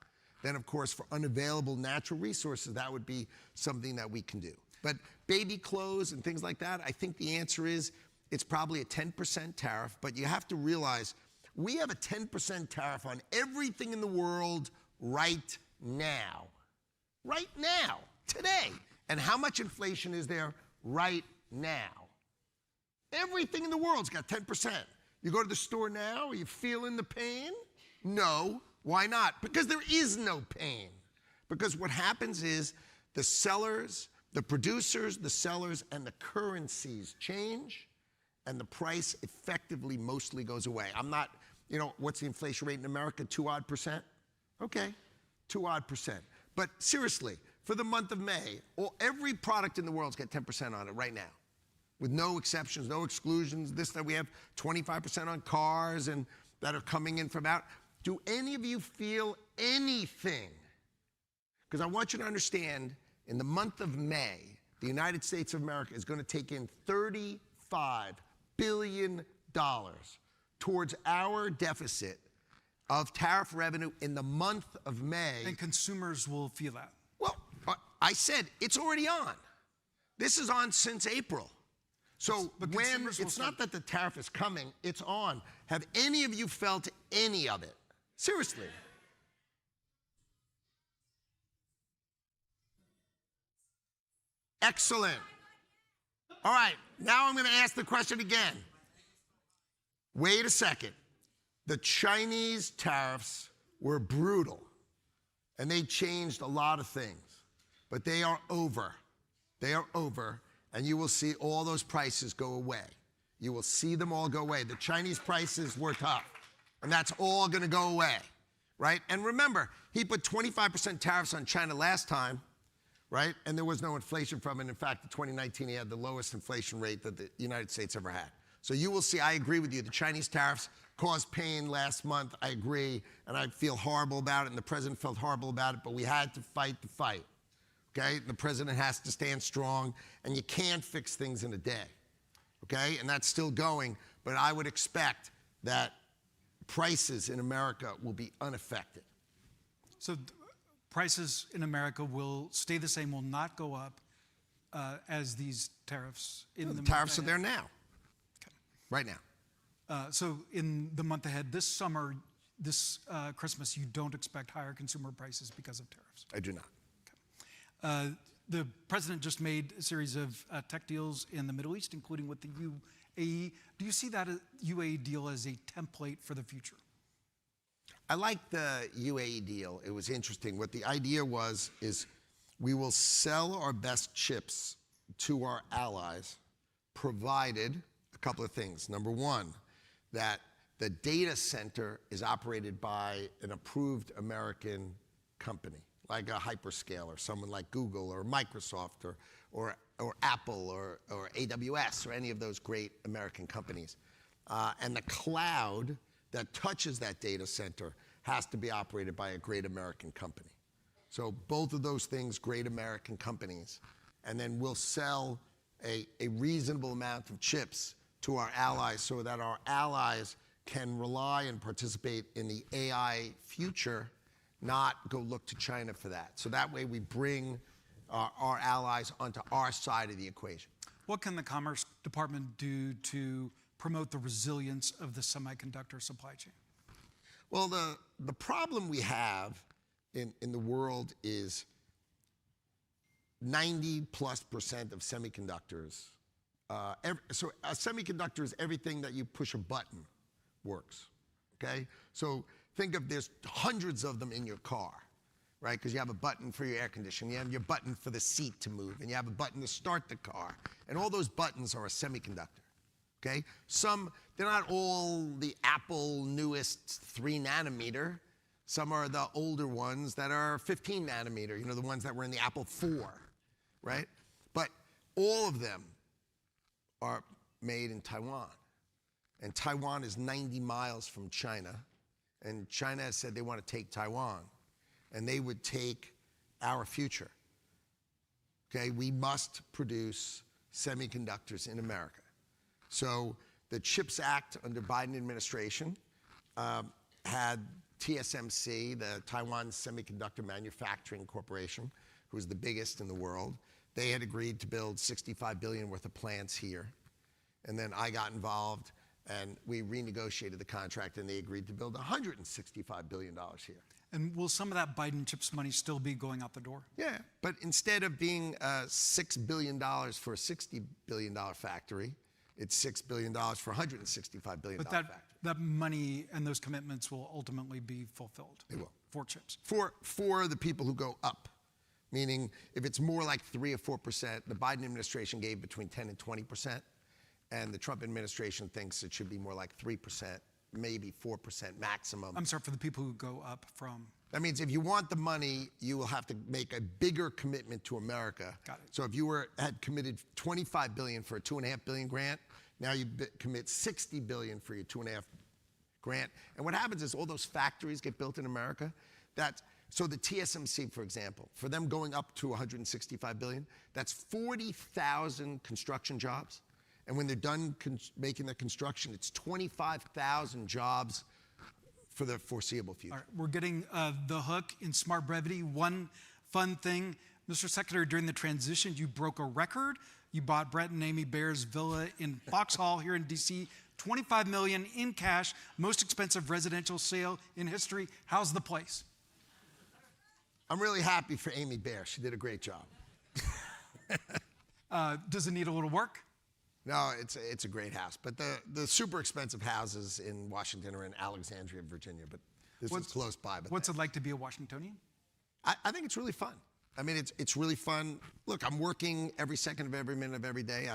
then of course for unavailable natural resources, that would be something that we can do. But baby clothes and things like that, I think the answer is it's probably a 10% tariff, but you have to realize we have a 10% tariff on everything in the world right now. Right now, today. And how much inflation is there right now? Everything in the world's got 10%. You go to the store now, are you feeling the pain? No. Why not? Because there is no pain. Because what happens is the sellers, the producers, the sellers, and the currencies change, and the price effectively mostly goes away. I'm not, what's the inflation rate in America? 2-odd%? Okay, 2-odd%. But seriously, for the month of May, every product in the world's got 10% on it right now, with no exceptions, no exclusions. That we have 25% on cars and that are coming in from out. Do any of you feel anything? Because I want you to understand, in the month of May, the United States of America is going to take in $35 billion towards our deficit of tariff revenue in the month of May. And consumers will feel that. Well, I said it's already on. This is on since April. So when it's not that the tariff is coming, it's on. Have any of you felt any of it? Seriously. Excellent. All right, now I'm going to ask the question again. Wait a second. The Chinese tariffs were brutal, and they changed a lot of things, but they are over. They are over, and you will see all those prices go away. You will see them all go away. The Chinese prices were tough, and that's all going to go away, right? And remember, he put 25% tariffs on China last time, right? And there was no inflation from it. In fact, in 2019, he had the lowest inflation rate that the United States ever had. So you will see, I agree with you, the Chinese tariffs caused pain last month. I agree, and I feel horrible about it, and the president felt horrible about it, but we had to fight the fight, okay? The president has to stand strong, and you can't fix things in a day, okay? And that's still going, but I would expect that prices in America will be unaffected. So prices in America will stay the same, will not go up as these tariffs in the tariffs are there now, right now. So in the month ahead, this summer, this Christmas, you don't expect higher consumer prices because of tariffs? I do not. Okay. The president just made a series of tech deals in the Middle East, including with the UAE. Do you see that UAE deal as a template for the future? I like the UAE deal. It was interesting. What the idea was is we will sell our best chips to our allies, provided a couple of things. Number one, that the data center is operated by an approved American company, like a hyperscaler, someone like Google or Microsoft or Apple or AWS or any of those great American companies. And the cloud that touches that data center has to be operated by a great American company. So both of those things, great American companies. And then we'll sell a reasonable amount of chips to our allies so that our allies can rely and participate in the AI future, not go look to China for that. So that way we bring our allies onto our side of the equation. What can the Commerce Department do to promote the resilience of the semiconductor supply chain? Well, the problem we have in the world is 90+% of semiconductors. So a semiconductor is everything that you push a button works, okay? So think of there's hundreds of them in your car, right? Because you have a button for your air conditioning, you have your button for the seat to move, and you have a button to start the car. And all those buttons are a semiconductor, okay? They're not all the Apple newest 3 nanometer. Some are the older ones that are 15 nanometer, you know, the ones that were in the Apple IV, right? But all of them are made in Taiwan. And Taiwan is 90 miles from China. And China has said they want to take Taiwan. And they would take our future. Okay, we must produce semiconductors in America. So the CHIPS Act under Biden administration had TSMC, the Taiwan Semiconductor Manufacturing Corporation, who's the biggest in the world. They had agreed to build $65 billion worth of plants here. And then I got involved and we renegotiated the contract and they agreed to build $165 billion here. And will some of that Biden CHIPS money still be going out the door? Yeah, but instead of being $6 billion for a $60 billion factory, it's $6 billion for a $165 billion factory. But that money and those commitments will ultimately be fulfilled. They will. For chips. For the people who go up. Meaning, if it's more like 3 or 4%, the Biden administration gave between 10 and 20%, and the Trump administration thinks it should be more like 3%, maybe 4% maximum. I'm sorry, for the people who go up from. That means if you want the money, you will have to make a bigger commitment to America. Got it. So if you had committed $25 billion for a $2.5 billion grant, now you commit $60 billion for your $2.5 grant. And what happens is all those factories get built in America. So the TSMC, for example, for them going up to $165 billion, that's 40,000 construction jobs. And when they're done making the construction, it's 25,000 jobs for the foreseeable future. All right, we're getting the hook in smart brevity. One fun thing, Mr. Secretary, during the transition, you broke a record. You bought Brett and Amy Baer's villa in Vauxhall here in DC, $25 million in cash, most expensive residential sale in history. How's the place? I'm really happy for Amy Baer. She did a great job. Does it need a little work? No, it's a great house. But the super expensive houses in Washington are in Alexandria, Virginia. But this is close by. But what's it like to be a Washingtonian? I think it's really fun. I mean, it's really fun. Look, I'm working every second of every minute of every day.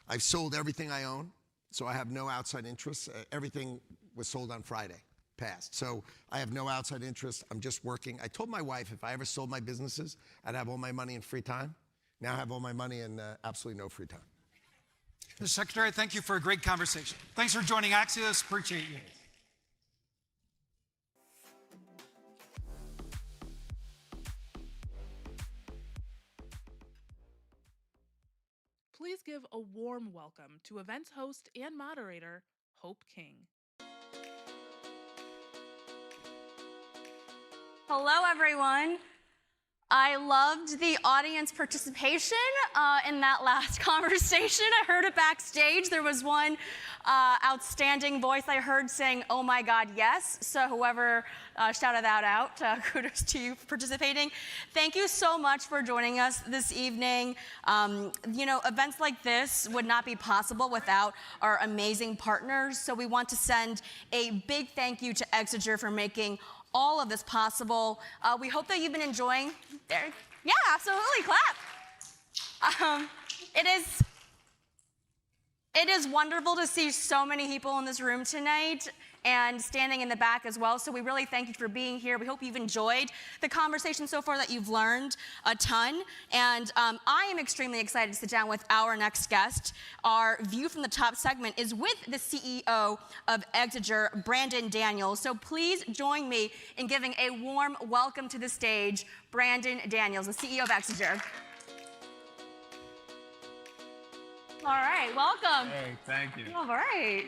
I've sold everything I own, so I have no outside interests. Everything was sold on Friday, passed. So I have no outside interest. I'm just working. I told my wife if I ever sold my businesses, I'd have all my money in free time. Now I have all my money in absolutely no free time. Mr. Secretary, thank you for a great conversation. Thanks for joining Axios. Appreciate you. Please give a warm welcome to events host and moderator, Hope King. Hello, everyone. I loved the audience participation in that last conversation. I heard it backstage. There was one outstanding voice I heard saying, "Oh my God, yes." So whoever shouted that out, kudos to you for participating. Thank you so much for joining us this evening. You know, events like this would not be possible without our amazing partners. So we want to send a big thank you to Exeger for making all of this possible. We hope that you've been enjoying. Yeah, absolutely, clap. It is wonderful to see so many people in this room tonight and standing in the back as well. So we really thank you for being here. We hope you've enjoyed the conversation so far, that you've learned a ton. And I am extremely excited to sit down with our next guest. Our View from the Top segment is with the CEO of Exeger, Brandon Daniels. So please join me in giving a warm welcome to the stage, Brandon Daniels, the CEO of Exeger. All right, welcome. Hey, thank you. All right.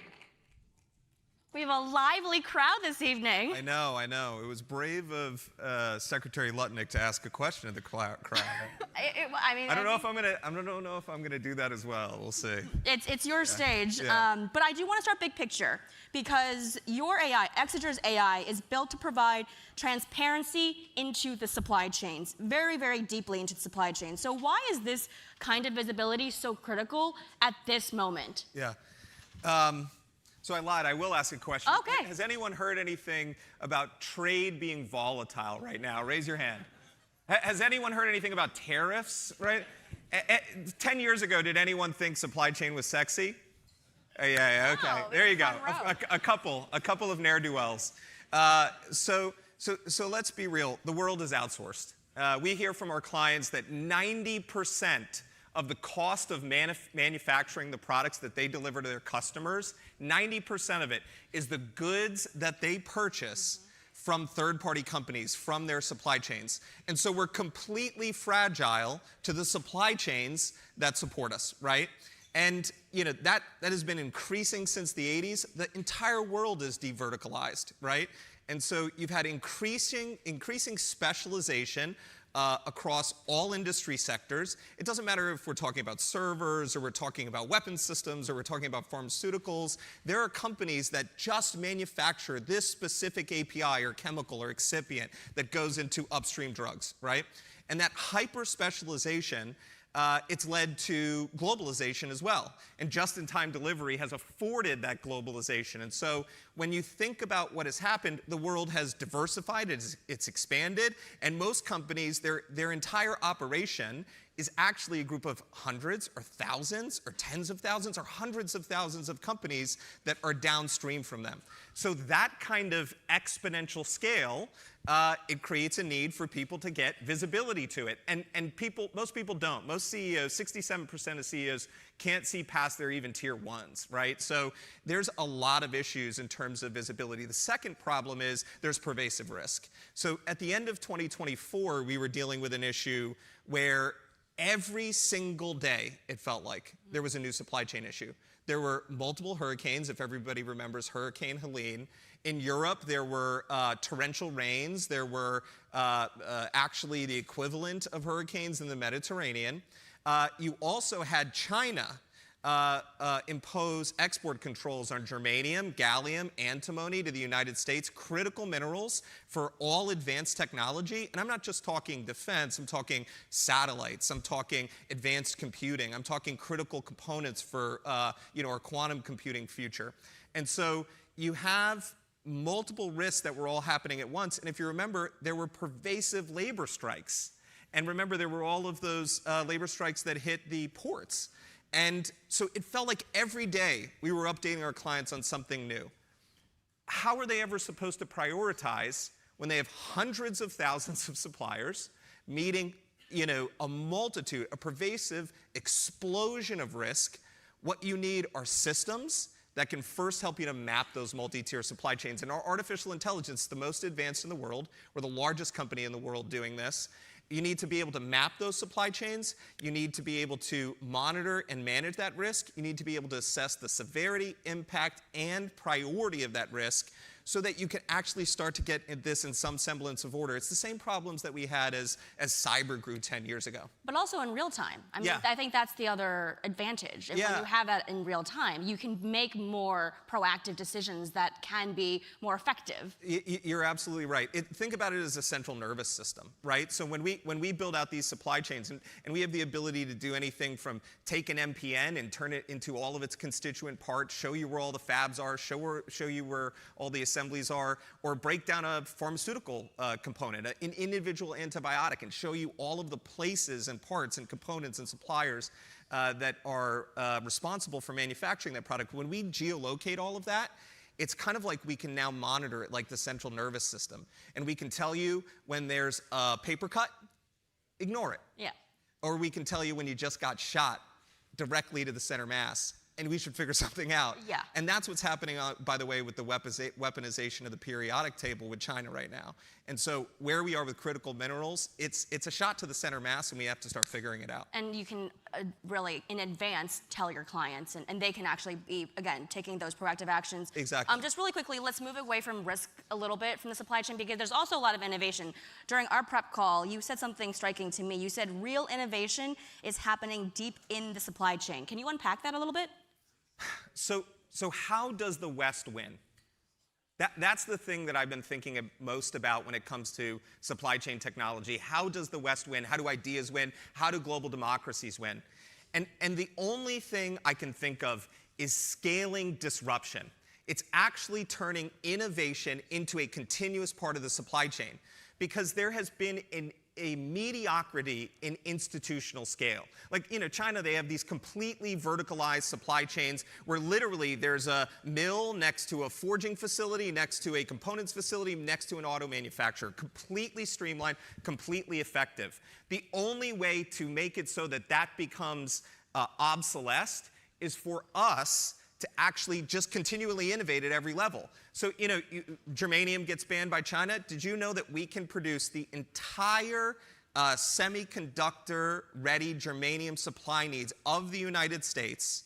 We have a lively crowd this evening. I know. It was brave of Secretary Lutnick to ask a question of the crowd. I don't know if I'm gonna do that as well. We'll see. It's your stage. Yeah. But I do want to start big picture, because your AI, Exeger's AI, is built to provide transparency into the supply chains, very, very deeply into the supply chain. So why is this kind of visibility so critical at this moment? Yeah. So I lied. I will ask a question. Okay. Has anyone heard anything about trade being volatile right now? Raise your hand. Has anyone heard anything about tariffs? Right. 10 years ago, did anyone think supply chain was sexy? Yeah. Okay. Wow, there you go. a A couple of ne'er-do-wells. So let's be real. The world is outsourced. We hear from our clients that 90% of the cost of manufacturing the products that they deliver to their customers, 90% of it is the goods that they purchase from third-party companies, from their supply chains. And so we're completely fragile to the supply chains that support us, right? And that has been increasing since the 80s. The entire world is de-verticalized, right? And so you've had increasing specialization across all industry sectors. It doesn't matter if we're talking about servers, or we're talking about weapons systems, or we're talking about pharmaceuticals. There are companies that just manufacture this specific API or chemical or excipient that goes into upstream drugs, right? And that hyper-specialization, it's led to globalization as well. And just-in-time delivery has afforded that globalization. And so when you think about what has happened, the world has diversified, it's expanded, and most companies, their entire operation is actually a group of hundreds or thousands or tens of thousands or hundreds of thousands of companies that are downstream from them. So that kind of exponential scale, it creates a need for people to get visibility to it. And most people don't. Most CEOs, 67% of CEOs, can't see past their even tier ones, right? So there's a lot of issues in terms of visibility. The second problem is there's pervasive risk. So at the end of 2024, we were dealing with an issue where every single day, it felt like, there was a new supply chain issue. There were multiple hurricanes, if everybody remembers Hurricane Helene. In Europe, there were torrential rains. There were actually the equivalent of hurricanes in the Mediterranean. You also had China impose export controls on germanium, gallium, antimony to the United States, critical minerals for all advanced technology. And I'm not just talking defense, I'm talking satellites, I'm talking advanced computing, I'm talking critical components for our quantum computing future. And so you have multiple risks that were all happening at once. And if you remember, there were pervasive labor strikes. And remember, there were all of those labor strikes that hit the ports. And so it felt like every day we were updating our clients on something new. How are they ever supposed to prioritize when they have hundreds of thousands of suppliers meeting, a multitude, a pervasive explosion of risk? What you need are systems that can first help you to map those multi-tier supply chains. And our artificial intelligence is the most advanced in the world. We're the largest company in the world doing this. You need to be able to map those supply chains. You need to be able to monitor and manage that risk. You need to be able to assess the severity, impact, and priority of that risk so that you can actually start to get this in some semblance of order. It's the same problems that we had as cyber grew 10 years ago. But also in real time. I mean, Yeah. I think that's the other advantage. And Yeah. when you have that in real time, you can make more proactive decisions that can be more effective. You're absolutely right. Think about it as a central nervous system, right? So when we build out these supply chains, and we have the ability to do anything from take an MPN and turn it into all of its constituent parts, show you where all the fabs are, show you where all the assemblies are, or break down a pharmaceutical component, an individual antibiotic, and show you all of the places and parts and components and suppliers that are responsible for manufacturing that product. When we geolocate all of that, it's kind of like we can now monitor it like the central nervous system. And we can tell you when there's a paper cut, ignore it. Yeah. Or we can tell you when you just got shot directly to the center mass, and we should figure something out. Yeah. And that's what's happening, by the way, with the weaponization of the periodic table with China right now. And so where we are with critical minerals, it's a shot to the center mass, and we have to start figuring it out. And you can really, in advance, tell your clients, and they can actually be, again, taking those proactive actions. Exactly. Just really quickly, let's move away from risk a little bit from the supply chain, because there's also a lot of innovation. During our prep call, you said something striking to me. You said real innovation is happening deep in the supply chain. Can you unpack that a little bit? So how does the West win? That's the thing that I've been thinking most about when it comes to supply chain technology. How does the West win? How do ideas win? How do global democracies win? And the only thing I can think of is scaling disruption. It's actually turning innovation into a continuous part of the supply chain, because there has been a mediocrity in institutional scale. Like, China, they have these completely verticalized supply chains where literally there's a mill next to a forging facility, next to a components facility, next to an auto manufacturer. Completely streamlined, completely effective. The only way to make it so that that becomes obsolete is for us to actually just continually innovate at every level. So, germanium gets banned by China. Did you know that we can produce the entire semiconductor-ready germanium supply needs of the United States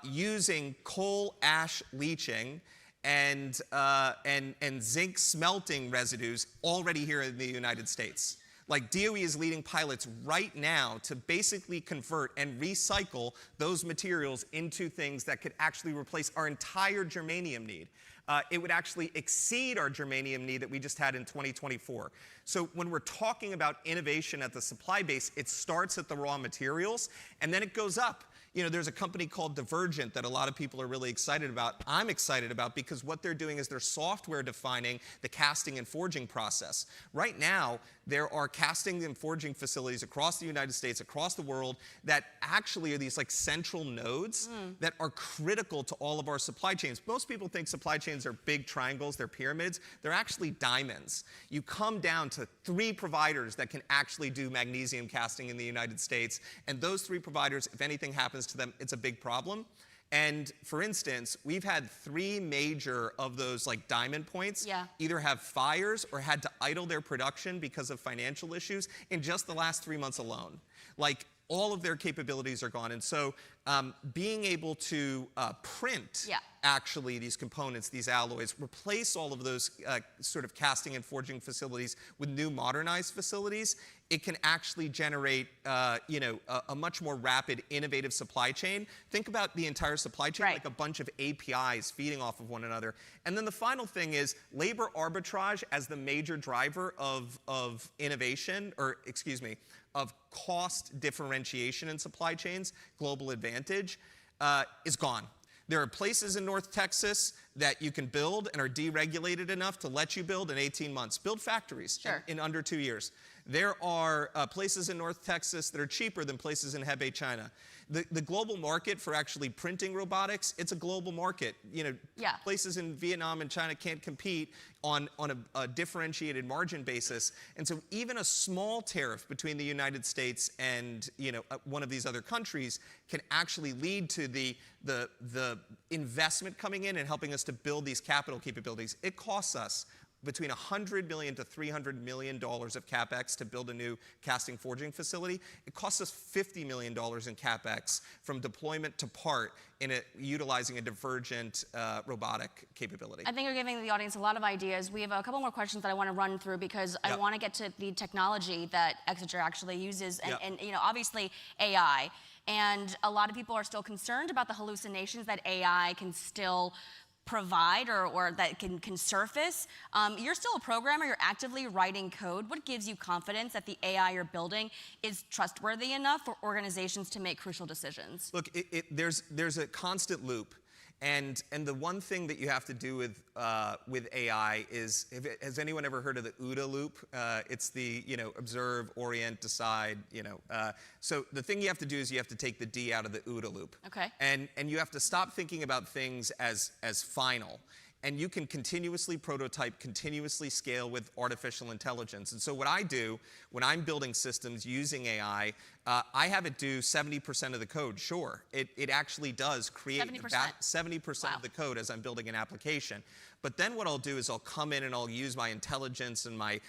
using coal ash leaching and zinc smelting residues already here in the United States? Like, DOE is leading pilots right now to basically convert and recycle those materials into things that could actually replace our entire germanium need. It would actually exceed our germanium need that we just had in 2024. So when we're talking about innovation at the supply base, it starts at the raw materials, and then it goes up. There's a company called Divergent that a lot of people are really excited about. I'm excited about, because what they're doing is they're software defining the casting and forging process. Right now, there are casting and forging facilities across the United States, across the world, that actually are these like central nodes that are critical to all of our supply chains. Most people think supply chains are big triangles, they're pyramids. They're actually diamonds. You come down to 3 providers that can actually do magnesium casting in the United States, and those 3 providers, if anything happens to them, it's a big problem. And for instance, we've had 3 major of those like diamond points either have fires or had to idle their production because of financial issues in just the last 3 months alone. Like, all of their capabilities are gone. And so being able to print actually these components, these alloys, replace all of those sort of casting and forging facilities with new modernized facilities, it can actually generate a much more rapid, innovative supply chain. Think about the entire supply chain like a bunch of APIs feeding off of one another. And then the final thing is labor arbitrage as the major driver of innovation, or excuse me, of cost differentiation in supply chains, global advantage, is gone. There are places in North Texas that you can build and are deregulated enough to let you build in 18 months. Build factories in under 2 years. There are places in North Texas that are cheaper than places in Hebei, China. The global market for actually printing robotics, it's a global market. Places in Vietnam and China can't compete on a differentiated margin basis. And so even a small tariff between the United States and one of these other countries can actually lead to the investment coming in and helping us to build these capital capabilities. It costs us between $100 million to $300 million of CapEx to build a new casting forging facility. It costs us $50 million in CapEx from deployment to part in utilizing a divergent robotic capability. I think you're giving the audience a lot of ideas. We have a couple more questions that I want to run through, because I want to get to the technology that Exeter actually uses, and obviously AI. And a lot of people are still concerned about the hallucinations that AI can still provide or that can surface. You're still a programmer, you're actively writing code. What gives you confidence that the AI you're building is trustworthy enough for organizations to make crucial decisions? Look, there's a constant loop. And the one thing that you have to do with AI is, has anyone ever heard of the OODA loop? It's the, observe, orient, decide, So the thing you have to do is you have to take the D out of the OODA loop. Okay. And you have to stop thinking about things as final. And you can continuously prototype, continuously scale with artificial intelligence. And so what I do when I'm building systems using AI, I have it do 70% of the code. Sure, it actually does create 70% of the code as I'm building an application. But then what I'll do is I'll come in and I'll use my intelligence and my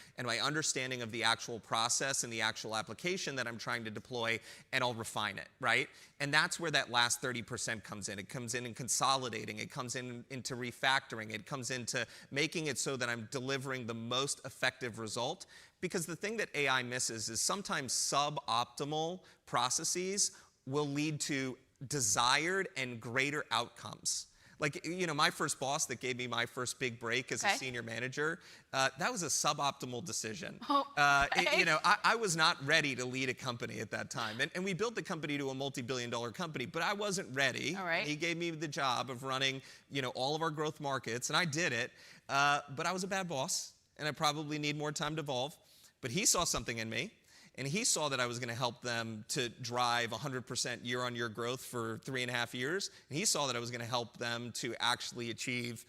understanding of the actual process and the actual application that I'm trying to deploy, and I'll refine it, right? And that's where that last 30% comes in. It comes in consolidating. It comes into refactoring. It comes into making it so that I'm delivering the most effective result. Because the thing that AI misses is sometimes suboptimal processes will lead to desired and greater outcomes. Like, my first boss that gave me my first big break as a senior manager, that was a suboptimal decision. I was not ready to lead a company at that time. And we built the company to a multi-billion-dollar company, but I wasn't ready. All right. He gave me the job of running, all of our growth markets, and I did it. But I was a bad boss, and I probably need more time to evolve. But he saw something in me. And he saw that I was going to help them to drive 100% year-on-year growth for 3.5 years. And he saw that I was going to help them to actually achieve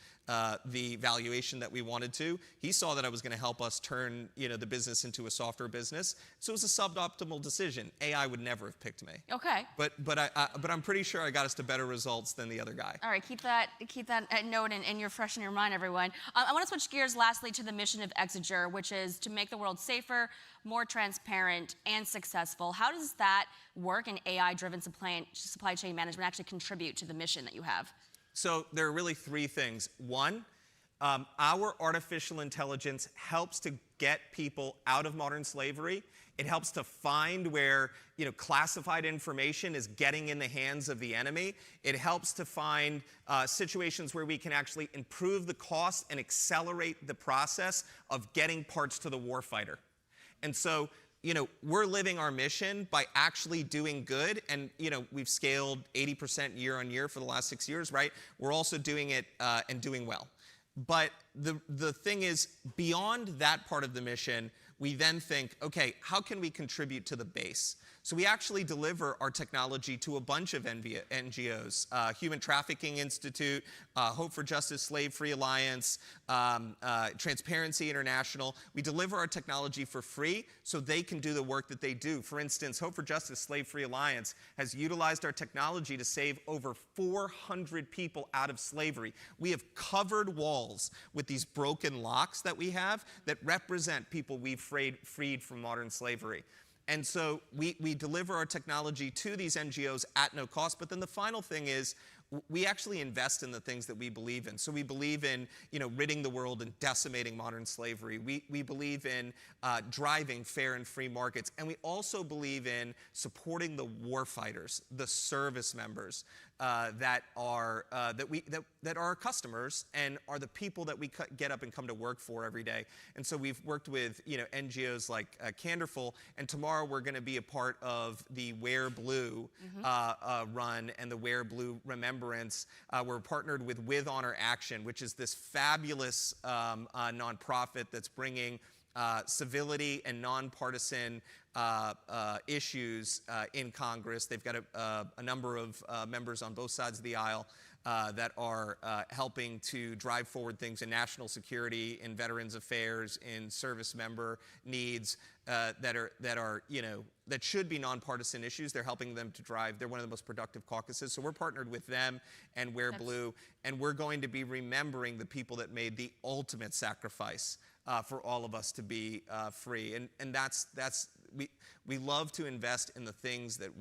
the valuation that we wanted to. He saw that I was going to help us turn, the business into a software business. So it was a suboptimal decision. AI would never have picked me. Okay. But I'm pretty sure I got us to better results than the other guy. All right, keep that note and you're fresh in your mind, everyone. I want to switch gears lastly to the mission of Exeger, which is to make the world safer, more transparent, and successful. How does that work in AI-driven supply chain management actually contribute to the mission that you have? So there are really three things. One, our artificial intelligence helps to get people out of modern slavery. It helps to find where classified information is getting in the hands of the enemy. It helps to find situations where we can actually improve the cost and accelerate the process of getting parts to the warfighter. And so, we're living our mission by actually doing good. And, we've scaled 80% year on year for the last 6 years, right? We're also doing it and doing well. But the thing is, beyond that part of the mission, we then think, okay, how can we contribute to the base? So we actually deliver our technology to a bunch of NGOs, Human Trafficking Institute, Hope for Justice Slave Free Alliance, Transparency International. We deliver our technology for free so they can do the work that they do. For instance, Hope for Justice Slave Free Alliance has utilized our technology to save over 400 people out of slavery. We have covered walls with these broken locks that we have that represent people we've freed from modern slavery. And so we deliver our technology to these NGOs at no cost. But then the final thing is we actually invest in the things that we believe in. So we believe in ridding the world and decimating modern slavery. We believe in driving fair and free markets. And we also believe in supporting the warfighters, the service members that are our customers and are the people that we get up and come to work for every day. And so we've worked with NGOs like Canderful, and tomorrow we're going to be a part of the Wear Blue run and the Wear Blue Remembrance. We're partnered with Honor Action, which is this fabulous nonprofit that's bringing civility and nonpartisan issues in Congress. They've got a number of members on both sides of the aisle that are helping to drive forward things in national security, in veterans affairs, in service member needs that should be nonpartisan issues. They're helping them to drive. They're one of the most productive caucuses. So we're partnered with them and Wear Blue, and we're going to be remembering the people that made the ultimate sacrifice for all of us to be free. And we love to invest in the things that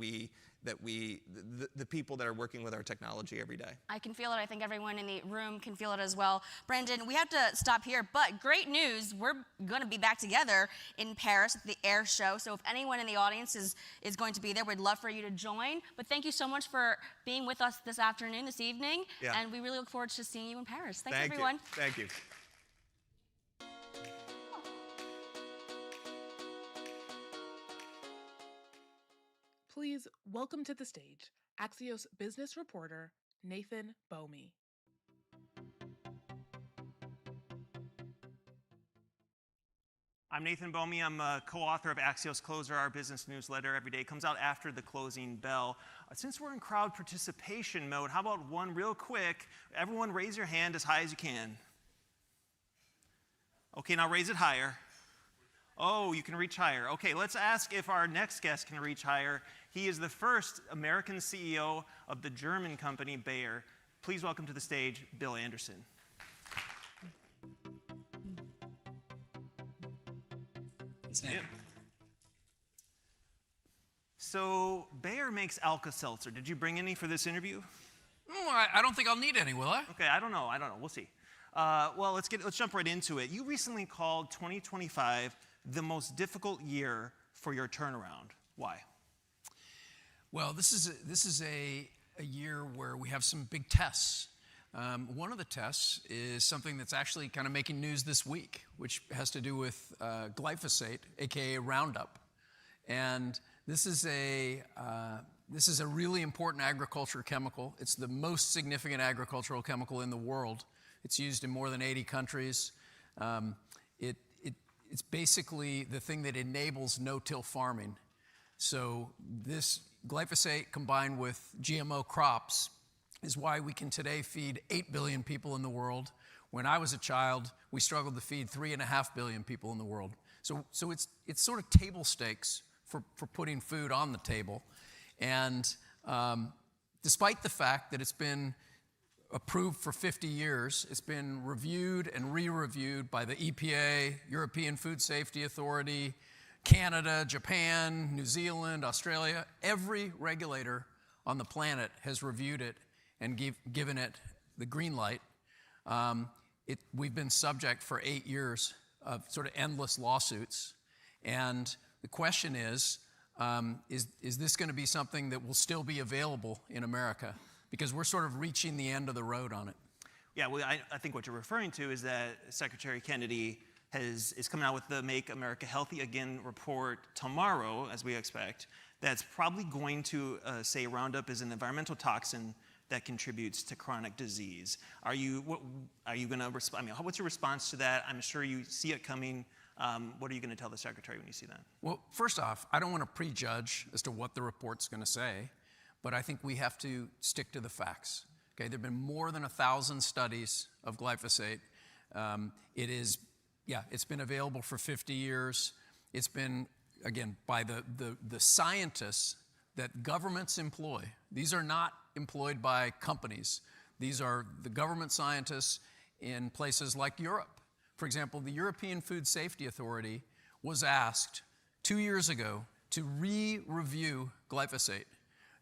the people that are working with our technology every day. I can feel it. I think everyone in the room can feel it as well. Brandon, we have to stop here, but great news. We're going to be back together in Paris at the Air Show. So if anyone in the audience is going to be there, we'd love for you to join. But thank you so much for being with us this afternoon, this evening. Yeah. And we really look forward to seeing you in Paris. Thanks, everyone. Thank you. Please welcome to the stage Axios business reporter Nathan Bomey. I'm Nathan Bomey. I'm a co-author of Axios Closer, our business newsletter. Every day it comes out after the closing bell. Since we're in crowd participation mode, how about one real quick? Everyone raise your hand as high as you can. Okay, now raise it higher. Oh, you can reach higher. Okay, let's ask if our next guest can reach higher. He is the first American CEO of the German company Bayer. Please welcome to the stage, Bill Anderson. Yeah. So Bayer makes Alka-Seltzer. Did you bring any for this interview? I don't think I'll need any, will I? Okay, I don't know. We'll see. Well, let's jump right into it. You recently called 2025 the most difficult year for your turnaround. Why? Well, this is a year where we have some big tests. One of the tests is something that's actually kind of making news this week, which has to do with glyphosate, aka Roundup, and this is a really important agricultural chemical. It's the most significant agricultural chemical in the world. It's used in more than 80 countries. It's basically the thing that enables no-till farming. So this glyphosate combined with GMO crops is why we can today feed 8 billion people in the world. When I was a child, we struggled to feed 3.5 billion people in the world. So it's sort of table stakes for putting food on the table. And despite the fact that it's been approved for 50 years, it's been reviewed and re-reviewed by the EPA, European Food Safety Authority, Canada, Japan, New Zealand, Australia. Every regulator on the planet has reviewed it and given it the green light. We've been subject for 8 years of sort of endless lawsuits. And the question is this going to be something that will still be available in America? Because we're sort of reaching the end of the road on it. Yeah, well, I think what you're referring to is that Secretary Kennedy is coming out with the Make America Healthy Again report tomorrow, as we expect, that's probably going to say Roundup is an environmental toxin that contributes to chronic disease. Are you going to respond? I mean, what's your response to that? I'm sure you see it coming. What are you going to tell the secretary when you see that? Well, first off, I don't want to prejudge as to what the report's going to say, but I think we have to stick to the facts. Okay, there have been more than 1,000 studies of glyphosate. It's been available for 50 years. It's been, again, by the scientists that governments employ. These are not employed by companies. These are the government scientists in places like Europe. For example, the European Food Safety Authority was asked 2 years ago to re-review glyphosate.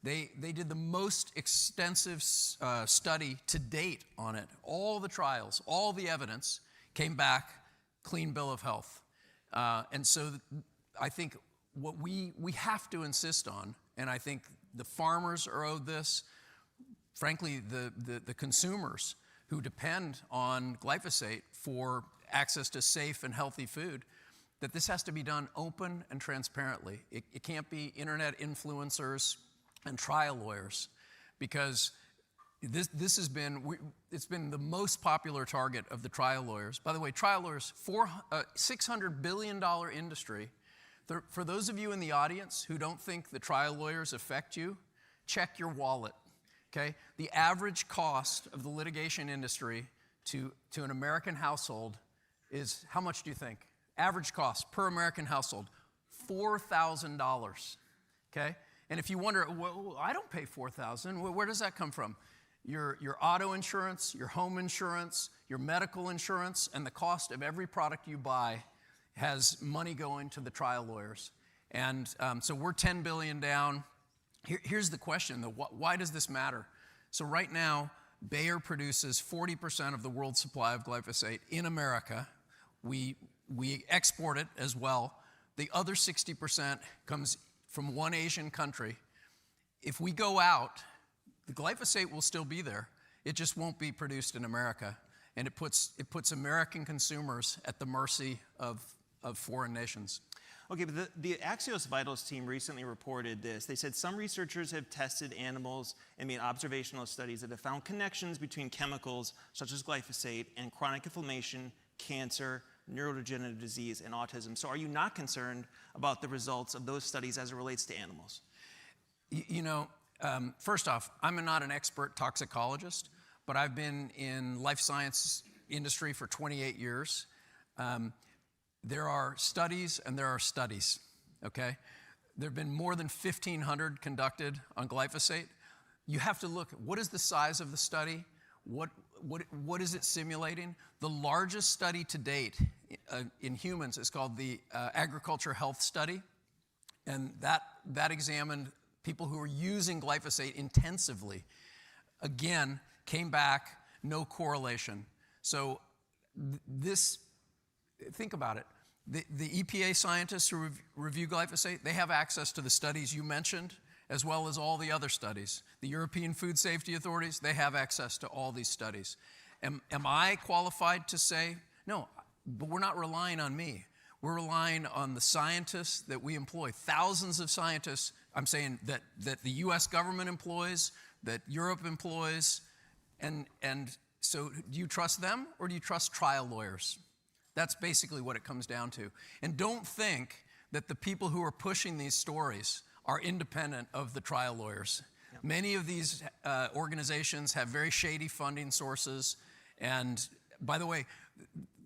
They did the most extensive study to date on it. All the trials, all the evidence came back, clean bill of health. And so I think what we have to insist on, and I think the farmers are owed this, frankly, the consumers who depend on glyphosate for access to safe and healthy food, that this has to be done open and transparently. It can't be internet influencers and trial lawyers, because this has been, it's been the most popular target of the trial lawyers. By the way, trial lawyers, $600 billion industry. For those of you in the audience who don't think the trial lawyers affect you, check your wallet, okay? The average cost of the litigation industry to an American household is, how much do you think? Average cost per American household, $4,000, okay? And if you wonder, well, I don't pay $4,000, where does that come from? Your auto insurance, your home insurance, your medical insurance, and the cost of every product you buy has money going to the trial lawyers. And so we're 10 billion down. Here's the question, though. Why does this matter? So right now, Bayer produces 40% of the world's supply of glyphosate in America. We export it as well. The other 60% comes from one Asian country. If we go out, the glyphosate will still be there. It just won't be produced in America. And it puts American consumers at the mercy of foreign nations. Okay, but the Axios Vitals team recently reported this. They said some researchers have tested animals and made observational studies that have found connections between chemicals such as glyphosate and chronic inflammation, cancer, neurodegenerative disease, and autism. So are you not concerned about the results of those studies as it relates to animals? First off, I'm not an expert toxicologist, but I've been in life science industry for 28 years. There are studies and there are studies, okay? There have been more than 1,500 conducted on glyphosate. You have to look, what is the size of the study? What is it simulating? The largest study to date in humans is called the Agriculture Health Study, and that examined people who were using glyphosate intensively. Again, came back, no correlation. So think about it. The EPA scientists who review glyphosate, they have access to the studies you mentioned, as well as all the other studies. The European Food Safety Authorities, they have access to all these studies. Am I qualified to say? No, but we're not relying on me. We're relying on the scientists that we employ, thousands of scientists. I'm saying that the US government employs, that Europe employs, and so do you trust them or do you trust trial lawyers? That's basically what it comes down to. And don't think that the people who are pushing these stories are independent of the trial lawyers. Yeah. Many of these organizations have very shady funding sources. And by the way,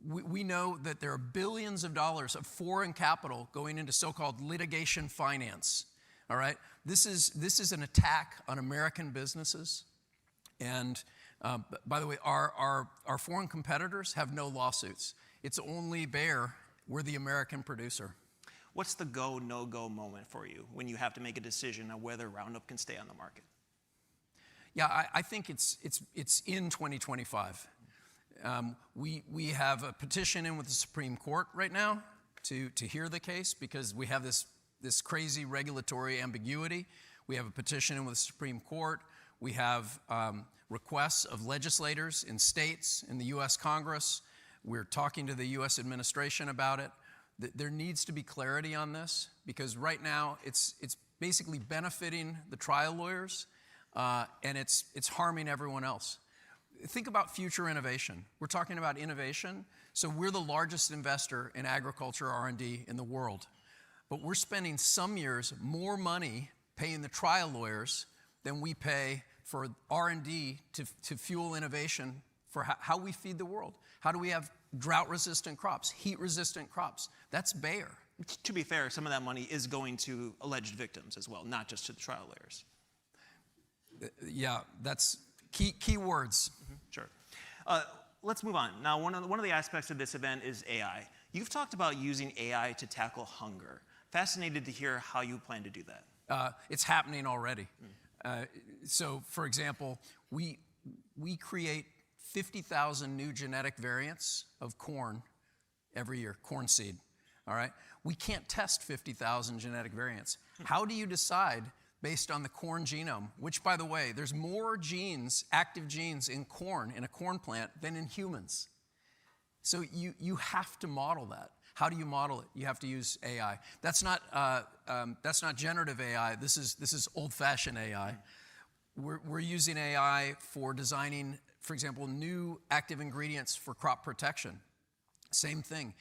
we know that there are billions of dollars of foreign capital going into so-called litigation finance. All right? This is an attack on American businesses. And by the way, our foreign competitors have no lawsuits. It's only Bayer, we're the American producer. What's the go, no-go moment for you when you have to make a decision on whether Roundup can stay on the market? Yeah, I think it's in 2025. We have a petition in with the Supreme Court right now to hear the case because we have this crazy regulatory ambiguity. We have a petition in with the Supreme Court. We have requests of legislators in states, in the U.S. Congress. We're talking to the U.S. administration about it. There needs to be clarity on this because right now it's basically benefiting the trial lawyers and it's harming everyone else. Think about future innovation. We're talking about innovation. So we're the largest investor in agriculture R&D in the world. But we're spending some years more money paying the trial lawyers than we pay for R&D to fuel innovation for how we feed the world. How do we have drought-resistant crops, heat-resistant crops? That's Bayer. To be fair, some of that money is going to alleged victims as well, not just to the trial lawyers. Yeah, that's key words. Mm-hmm. Sure. Let's move on. Now, one of the aspects of this event is AI. You've talked about using AI to tackle hunger. Fascinated to hear how you plan to do that. It's happening already. So, for example, we create 50,000 new genetic variants of corn every year, corn seed, all right? We can't test 50,000 genetic variants. How do you decide based on the corn genome, which, by the way, there's more genes, active genes in corn, in a corn plant, than in humans. So you have to model that. How do you model it? You have to use AI. That's not generative AI. This is old-fashioned AI. We're using AI for designing, for example, new active ingredients for crop protection. Same thing.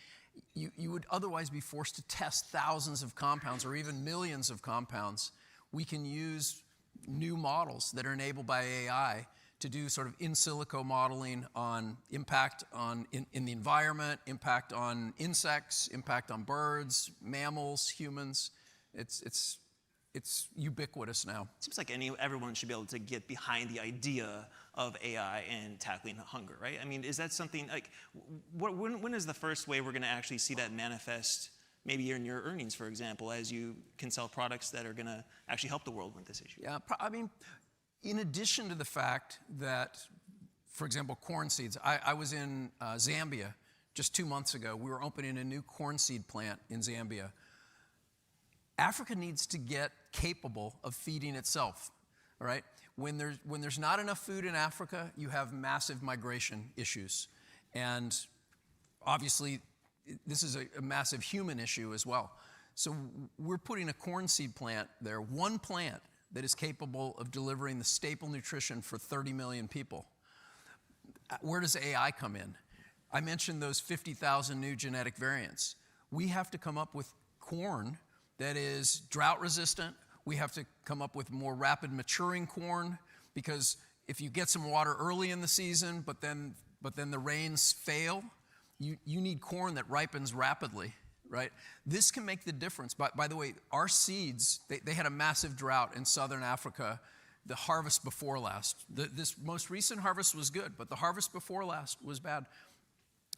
You would otherwise be forced to test thousands of compounds or even millions of compounds. We can use new models that are enabled by AI to do sort of in silico modeling on impact in the environment, impact on insects, impact on birds, mammals, humans. It's ubiquitous now. It seems like everyone should be able to get behind the idea of AI and tackling hunger, right? I mean, is that something like, when is the first way we're going to actually see that manifest, maybe in your earnings, for example, as you can sell products that are going to actually help the world with this issue? Yeah, I mean, in addition to the fact that, for example, corn seeds, I was in Zambia just 2 months ago. We were opening a new corn seed plant in Zambia. Africa needs to get capable of feeding itself, all right? When there's not enough food in Africa, you have massive migration issues. And obviously, this is a massive human issue as well. So we're putting a corn seed plant there, one plant that is capable of delivering the staple nutrition for 30 million people. Where does AI come in? I mentioned those 50,000 new genetic variants. We have to come up with corn that is drought resistant. We have to come up with more rapid maturing corn, because if you get some water early in the season, but then the rains fail, you need corn that ripens rapidly, right? This can make the difference. By the way, our seeds, they had a massive drought in southern Africa, the harvest before last. This most recent harvest was good, but the harvest before last was bad.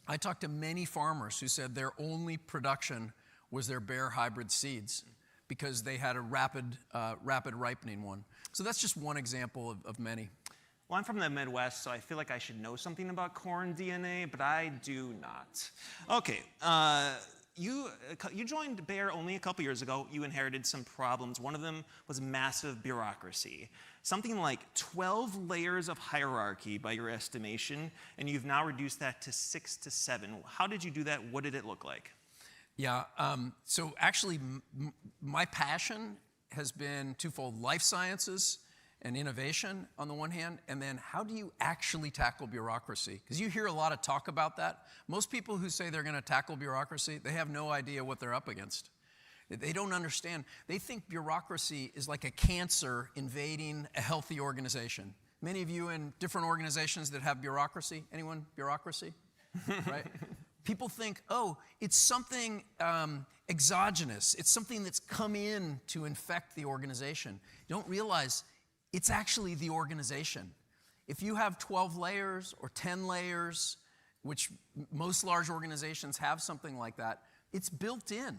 I talked to many farmers who said their only production was their Bayer hybrid seeds, because they had a rapid ripening one. So that's just one example of many. Well, I'm from the Midwest, so I feel like I should know something about corn DNA, but I do not. Okay, you joined Bayer only a couple years ago. You inherited some problems. One of them was massive bureaucracy. Something like 12 layers of hierarchy by your estimation, and you've now reduced that to 6 to 7. How did you do that? What did it look like? Yeah, so actually my passion has been twofold: life sciences and innovation on the one hand, and then how do you actually tackle bureaucracy? Because you hear a lot of talk about that. Most people who say they're going to tackle bureaucracy, they have no idea what they're up against. They don't understand. They think bureaucracy is like a cancer invading a healthy organization. Many of you in different organizations that have bureaucracy, anyone bureaucracy, right? People think, oh, it's something exogenous. It's something that's come in to infect the organization. You don't realize it's actually the organization. If you have 12 layers or 10 layers, which most large organizations have something like that, it's built in.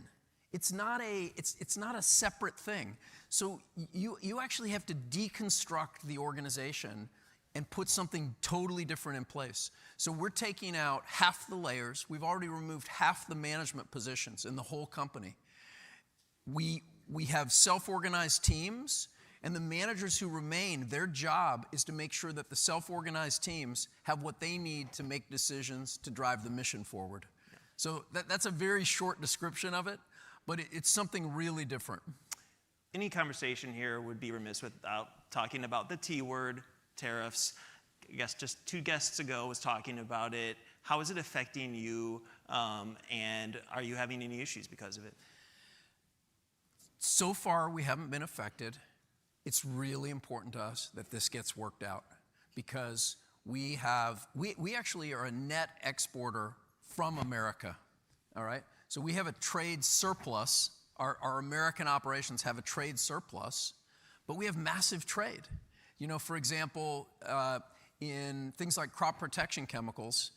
It's not a separate thing. So you actually have to deconstruct the organization and put something totally different in place. So we're taking out half the layers. We've already removed half the management positions in the whole company. We have self-organized teams, and the managers who remain, their job is to make sure that the self-organized teams have what they need to make decisions to drive the mission forward. Yeah. So that's a very short description of it, but it's something really different. Any conversation here would be remiss without talking about the T word, tariffs. I guess just 2 guests ago was talking about it. How is it affecting you, and are you having any issues because of it? So far, we haven't been affected. It's really important to us that this gets worked out, because we actually are a net exporter from America, all right? So we have a trade surplus. Our American operations have a trade surplus, but we have massive trade. You know, for example, in things like crop protection chemicals,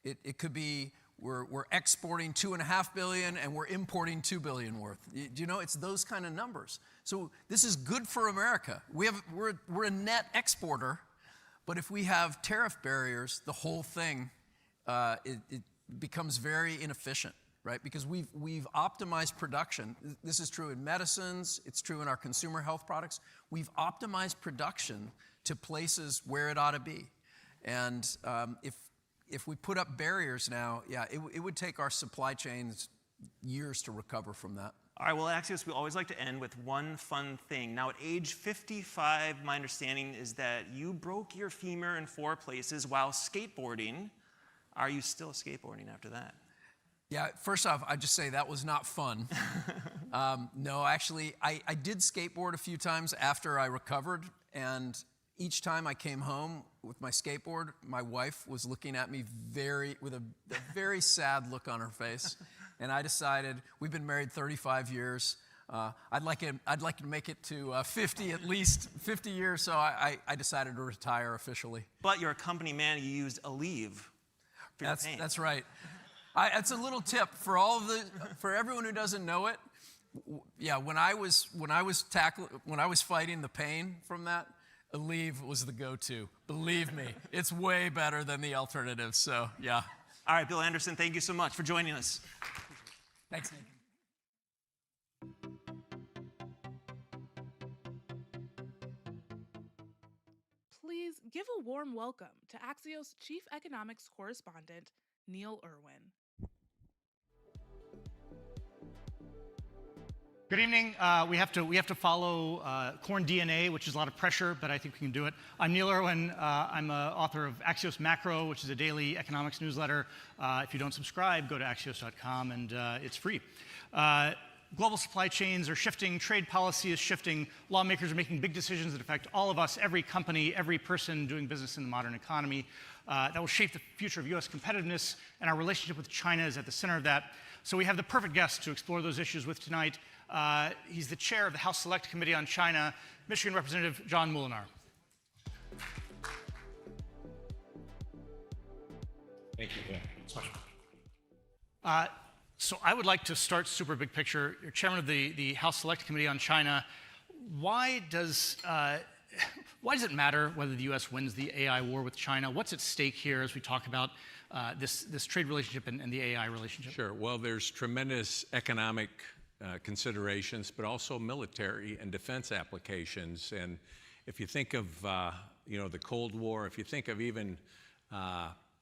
it could be we're exporting $2.5 billion and we're importing $2 billion worth. You know, it's those kind of numbers. So this is good for America. We're a net exporter, but if we have tariff barriers, the whole thing it becomes very inefficient, right? Because we've optimized production. This is true in medicines. It's true in our consumer health products. We've optimized production to places where it ought to be. And if we put up barriers now, yeah, it would take our supply chains years to recover from that. All right, well, at Axios, we always like to end with one fun thing. Now, at age 55, my understanding is that you broke your femur in 4 places while skateboarding. Are you still skateboarding after that? Yeah, first off, I'd just say that was not fun. No, actually, I did skateboard a few times after I recovered, and each time I came home with my skateboard, my wife was looking at me with a very sad look on her face. And I decided, we've been married 35 years. I'd like to make it to 50, at least 50 years, so I decided to retire officially. But you're a company man, you used a leave for your pain. That's right. That's a little tip for everyone who doesn't know it. Yeah, when I was fighting the pain from that, a leave was the go-to. Believe me, it's way better than the alternative. So yeah. All right, Bill Anderson, thank you so much for joining us. Thanks, Nick. Please give a warm welcome to Axios Chief Economics Correspondent, Neil Irwin. Good evening. We have to follow corn DNA, which is a lot of pressure, but I think we can do it. I'm Neil Irwin. I'm an author of Axios Macro, which is a daily economics newsletter. If you don't subscribe, go to axios.com, and it's free. Global supply chains are shifting. Trade policy is shifting. Lawmakers are making big decisions that affect all of us, every company, every person doing business in the modern economy. That will shape the future of U.S. competitiveness, and our relationship with China is at the center of that. So we have the perfect guest to explore those issues with tonight. He's the chair of the House Select Committee on China, Michigan Representative John Moolenaar. Thank you. So I would like to start super big picture. You're chairman of the House Select Committee on China. Why does it matter whether the U.S. wins the AI war with China? What's at stake here as we talk about this trade relationship and the AI relationship? Sure. Well, there's tremendous economic considerations, but also military and defense applications. And if you think of the Cold War, if you think of even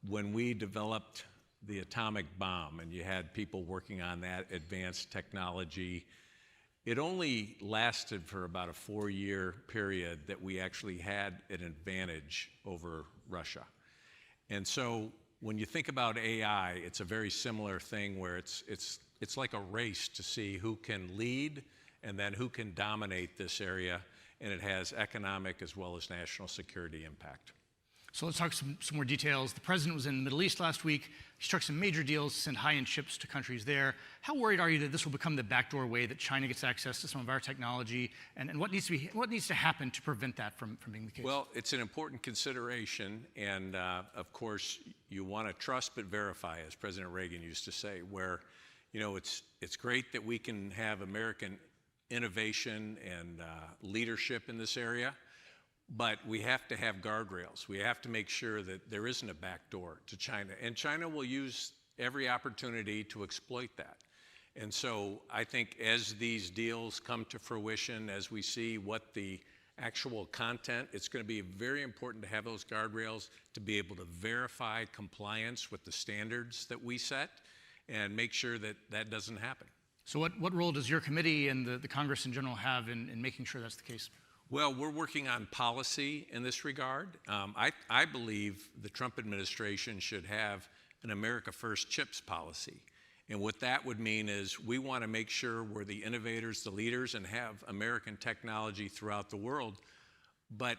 when we developed the atomic bomb and you had people working on that advanced technology, it only lasted for about a 4-year period that we actually had an advantage over Russia. And so when you think about AI, it's a very similar thing where it's like a race to see who can lead and then who can dominate this area, and it has economic as well as national security impact. So let's talk some more details. The president was in the Middle East last week. He struck some major deals to send high-end chips to countries there. How worried are you that this will become the backdoor way that China gets access to some of our technology? And what needs to happen to prevent that from being the case? Well, it's an important consideration, and of course, you want to trust but verify, as President Reagan used to say, where it's great that we can have American innovation and leadership in this area, but we have to have guardrails. We have to make sure that there isn't a backdoor to China, and China will use every opportunity to exploit that. And so I think as these deals come to fruition, as we see what the actual content, it's going to be very important to have those guardrails to be able to verify compliance with the standards that we set and make sure that that doesn't happen. So what role does your committee and the Congress in general have in making sure that's the case? Well, we're working on policy in this regard. I believe the Trump administration should have an America First chips policy. And what that would mean is we want to make sure we're the innovators, the leaders, and have American technology throughout the world, but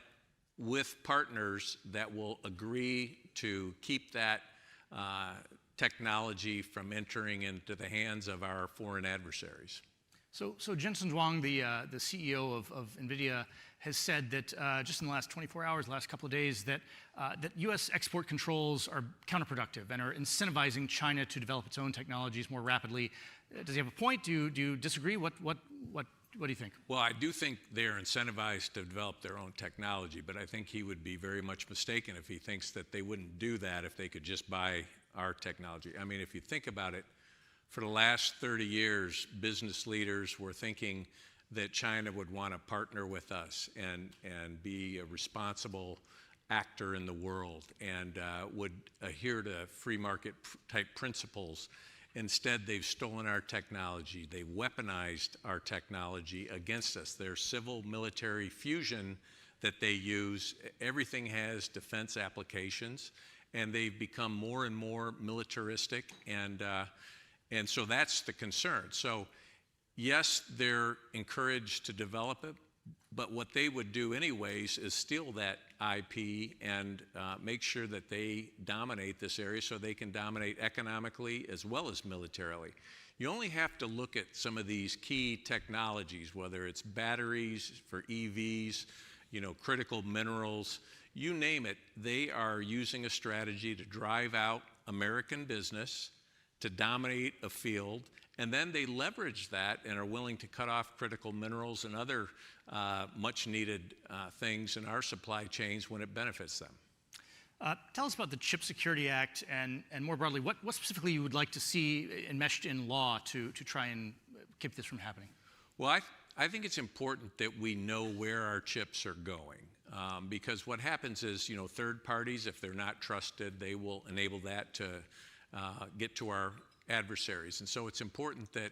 with partners that will agree to keep that technology from entering into the hands of our foreign adversaries. So Jensen Huang, the CEO of NVIDIA, has said that just in the last 24 hours, last couple of days, that U.S. export controls are counterproductive and are incentivizing China to develop its own technologies more rapidly. Does he have a point? Do you disagree? What do you think? Well, I do think they're incentivized to develop their own technology, but I think he would be very much mistaken if he thinks that they wouldn't do that if they could just buy our technology. I mean, if you think about it, for the last 30 years, business leaders were thinking that China would want to partner with us and be a responsible actor in the world and would adhere to free market type principles. Instead, they've stolen our technology. They weaponized our technology against us. Their civil-military fusion that they use, everything has defense applications, and they've become more and more militaristic, and so that's the concern. So yes, they're encouraged to develop it, but what they would do anyways is steal that IP and make sure that they dominate this area so they can dominate economically as well as militarily. You only have to look at some of these key technologies, whether it's batteries for EVs, critical minerals, you name it, they are using a strategy to drive out American business, to dominate a field, and then they leverage that and are willing to cut off critical minerals and other much needed things in our supply chains when it benefits them. Tell us about the Chip Security Act and more broadly, what specifically you would like to see enmeshed in law to try and keep this from happening? Well, I think it's important that we know where our chips are going. Because what happens is, third parties, if they're not trusted, they will enable that to get to our adversaries. And so it's important that,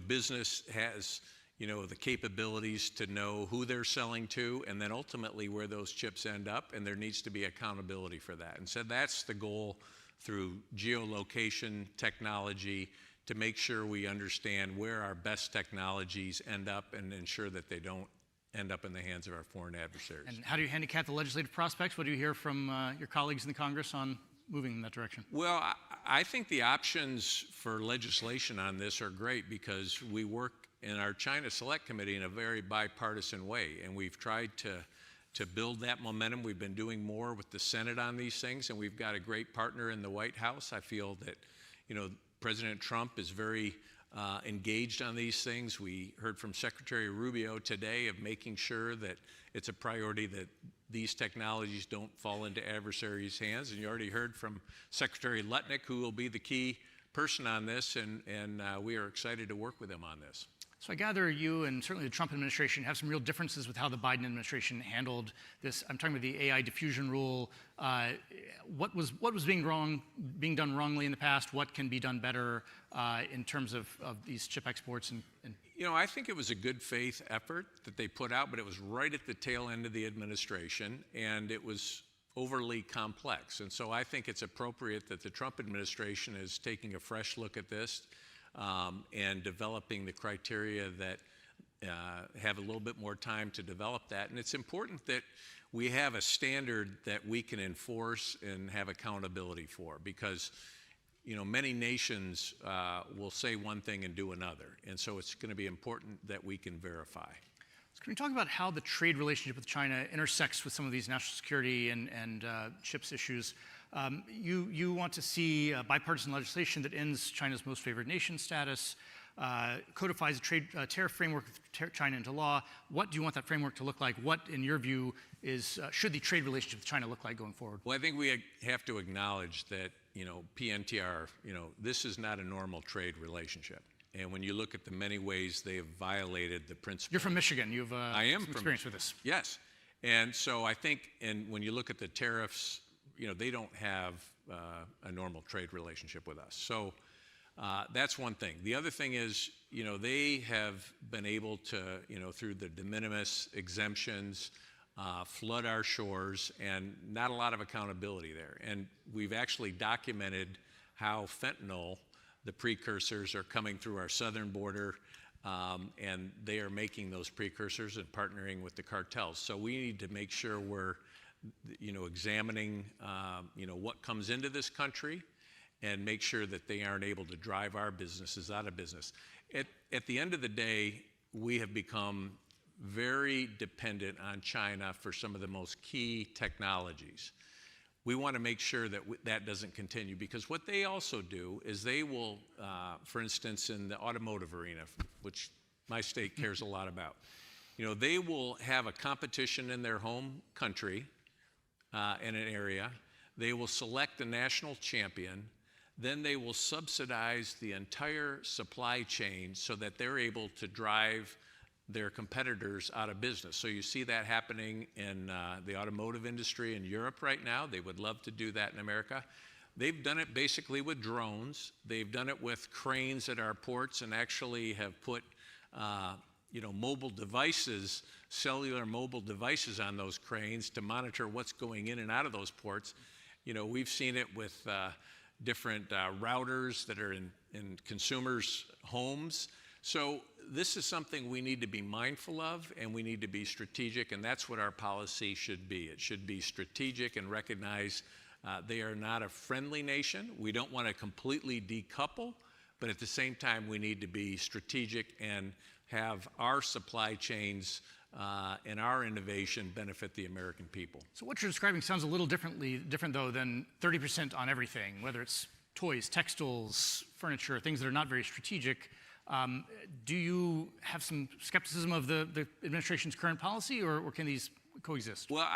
business has, the capabilities to know who they're selling to and then ultimately where those chips end up, and there needs to be accountability for that. And so that's the goal through geolocation technology, to make sure we understand where our best technologies end up and ensure that they don't end up in the hands of our foreign adversaries. And how do you handicap the legislative prospects? What do you hear from your colleagues in the Congress on moving in that direction? Well, I think the options for legislation on this are great because we work in our China Select Committee in a very bipartisan way, and we've tried to build that momentum. We've been doing more with the Senate on these things, and we've got a great partner in the White House. I feel that, President Trump is very engaged on these things. We heard from Secretary Rubio today of making sure that it's a priority that these technologies don't fall into adversaries' hands. And you already heard from Secretary Lutnick, who will be the key person on this, and we are excited to work with him on this. So I gather you and certainly the Trump administration have some real differences with how the Biden administration handled this. I'm talking about the AI diffusion rule. What was being done wrongly in the past? What can be done better in terms of these chip exports? I think it was a good faith effort that they put out, but it was right at the tail end of the administration, and it was overly complex. And so I think it's appropriate that the Trump administration is taking a fresh look at this. And developing the criteria that have a little bit more time to develop that. And it's important that we have a standard that we can enforce and have accountability for, because many nations will say one thing and do another. And so it's going to be important that we can verify. So can we talk about how the trade relationship with China intersects with some of these national security and chips issues? You want to see bipartisan legislation that ends China's most favored nation status, codifies a trade tariff framework of China into law. What do you want that framework to look like? What, in your view, should the trade relationship with China look like going forward? Well, I think we have to acknowledge that, PNTR, this is not a normal trade relationship. And when you look at the many ways they have violated the principle. You're from Michigan. You have I am some experience with this. Yes. And so I think, and when you look at the tariffs, they don't have a normal trade relationship with us. So that's one thing. The other thing is, they have been able to, through the de minimis exemptions, flood our shores, and not a lot of accountability there. And we've actually documented how fentanyl, the precursors, are coming through our southern border, and they are making those precursors and partnering with the cartels. So we need to make sure we're examining, what comes into this country, and make sure that they aren't able to drive our businesses out of business. At the end of the day, we have become very dependent on China for some of the most key technologies. We want to make sure that that doesn't continue, because what they also do is they will, for instance, in the automotive arena, which my state cares a lot about, they will have a competition in their home country, in an area. They will select a national champion. Then they will subsidize the entire supply chain so that they're able to drive their competitors out of business. So you see that happening in the automotive industry in Europe right now. They would love to do that in America. They've done it basically with drones. They've done it with cranes at our ports, and actually have put mobile devices, cellular mobile devices on those cranes to monitor what's going in and out of those ports. We've seen it with different routers that are in consumers' homes. So this is something we need to be mindful of, and we need to be strategic, and that's what our policy should be. It should be strategic and recognize they are not a friendly nation. We don't want to completely decouple, but at the same time, we need to be strategic and have our supply chains and our innovation benefit the American people. So what you're describing sounds a little different though than 30% on everything, whether it's toys, textiles, furniture, things that are not very strategic. Do you have some skepticism of the administration's current policy, or can these coexist? Well,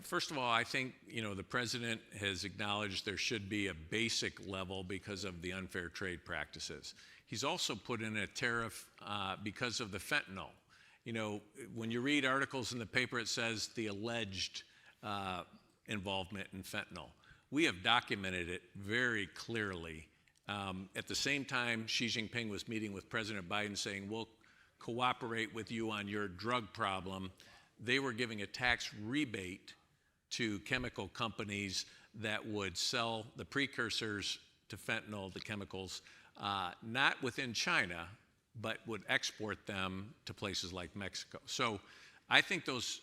first of all, I think the president has acknowledged there should be a basic level because of the unfair trade practices. He's also put in a tariff because of the fentanyl. When you read articles in the paper, it says the alleged involvement in fentanyl. We have documented it very clearly At the same time, Xi Jinping was meeting with President Biden saying, we'll cooperate with you on your drug problem. They were giving a tax rebate to chemical companies that would sell the precursors to fentanyl, the chemicals, not within China, but would export them to places like Mexico. So I think those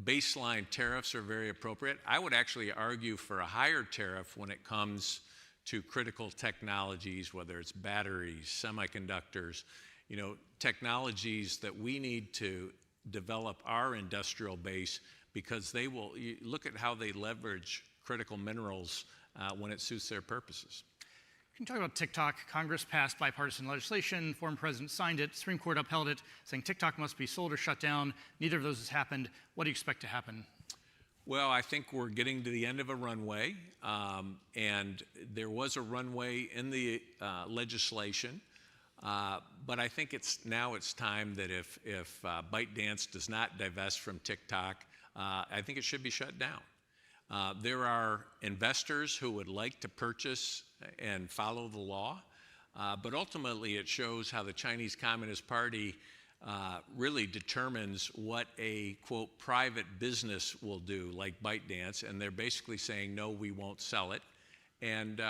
baseline tariffs are very appropriate. I would actually argue for a higher tariff when it comes to critical technologies, whether it's batteries, semiconductors, technologies that we need to develop our industrial base, because they will, look at how they leverage critical minerals when it suits their purposes. Can you talk about TikTok? Congress passed bipartisan legislation, former president signed it, Supreme Court upheld it, saying TikTok must be sold or shut down. Neither of those has happened. What do you expect to happen? Well, I think we're getting to the end of a runway, and there was a runway in the legislation, but I think now it's time that if ByteDance does not divest from TikTok, I think it should be shut down. There are investors who would like to purchase and follow the law, but ultimately it shows how the Chinese Communist Party really determines what a, quote, private business will do, like ByteDance, and they're basically saying, no, we won't sell it. And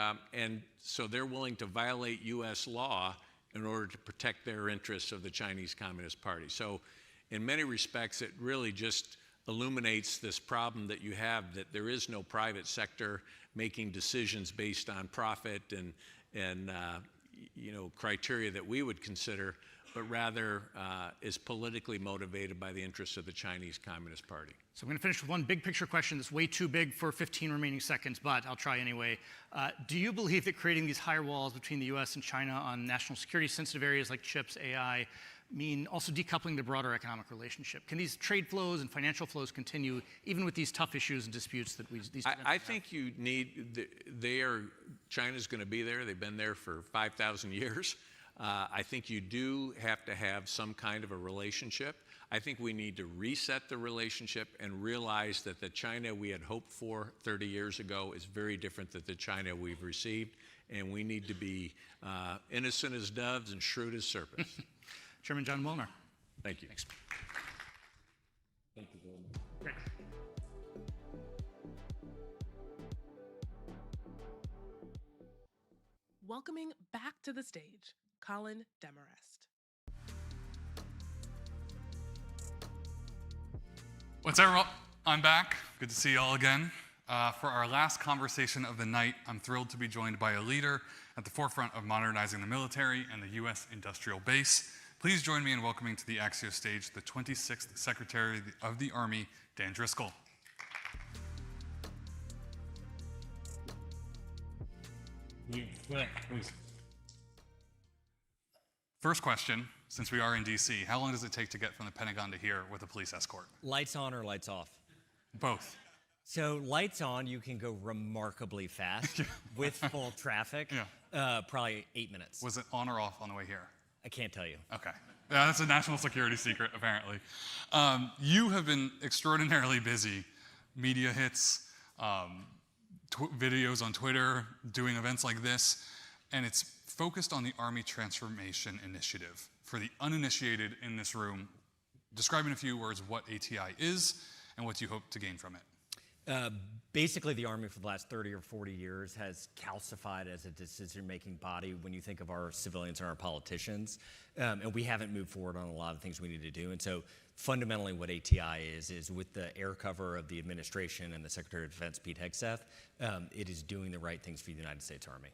so they're willing to violate U.S. law in order to protect their interests of the Chinese Communist Party. So in many respects, it really just illuminates this problem that you have, that there is no private sector making decisions based on profit and criteria that we would consider, but rather is politically motivated by the interests of the Chinese Communist Party. So I'm going to finish with one big picture question that's way too big for 15 remaining seconds, but I'll try anyway. Do you believe that creating these higher walls between the US and China on national security sensitive areas like chips, AI, mean also decoupling the broader economic relationship? Can these trade flows and financial flows continue even with these tough issues and disputes that I think you need, China's going to be there. They've been there for 5,000 years. I think you do have to have some kind of a relationship. I think we need to reset the relationship and realize that the China we had hoped for 30 years ago is very different than the China we've received, and we need to be innocent as doves and shrewd as serpents. Chairman John Wilner. Thank you. Thanks. Thank you very much. Great. Welcoming back to the stage, Colin Demarest. What's up, everyone? I'm back. Good to see you all again. For our last conversation of the night, I'm thrilled to be joined by a leader at the forefront of modernizing the military and the U.S. industrial base. Please join me in welcoming to the Axios stage the 26th Secretary of the Army, Dan Driscoll. First question, since we are in D.C., how long does it take to get from the Pentagon to here with a police escort? Lights on or lights off? Both. So lights on, you can go remarkably fast with full traffic, probably 8 minutes. Was it on or off on the way here? I can't tell you. Okay. Yeah, that's a national security secret, apparently. You have been extraordinarily busy. Media hits, videos on Twitter, doing events like this, and it's focused on the Army Transformation Initiative. For the uninitiated in this room, describe in a few words what ATI is and what you hope to gain from it. Basically, the Army for the last 30 or 40 years has calcified as a decision-making body when you think of our civilians and our politicians. And we haven't moved forward on a lot of things we need to do. And so fundamentally what ATI is with the air cover of the administration and the Secretary of Defense, Pete Hegseth, it is doing the right things for the United States Army.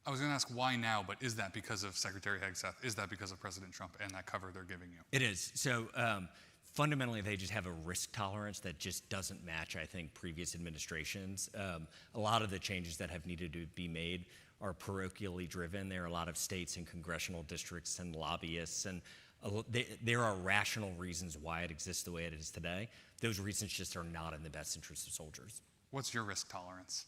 I was going to ask why now, but is that because of Secretary Hegseth? Is that because of President Trump and that cover they're giving you? It is. So fundamentally, they just have a risk tolerance that just doesn't match, I think, previous administrations. A lot of the changes that have needed to be made are parochially driven. There are a lot of states and congressional districts and lobbyists, and there are rational reasons why it exists the way it is today. Those reasons just are not in the best interest of soldiers. What's your risk tolerance?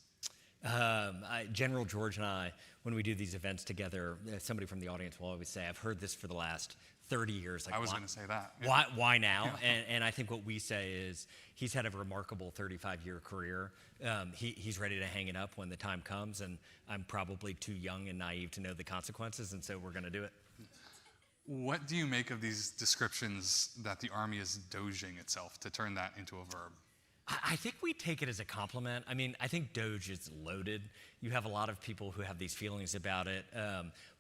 General George and I, when we do these events together, somebody from the audience will always say, I've heard this for the last 30 years. Like, I was going to say that. Why now? Yeah. And I think what we say is he's had a remarkable 35-year career. He's ready to hang it up when the time comes, and I'm probably too young and naive to know the consequences, and so we're going to do it. What do you make of these descriptions that the Army is doging itself, to turn that into a verb? I think we take it as a compliment. I mean, I think Doge is loaded. You have a lot of people who have these feelings about it.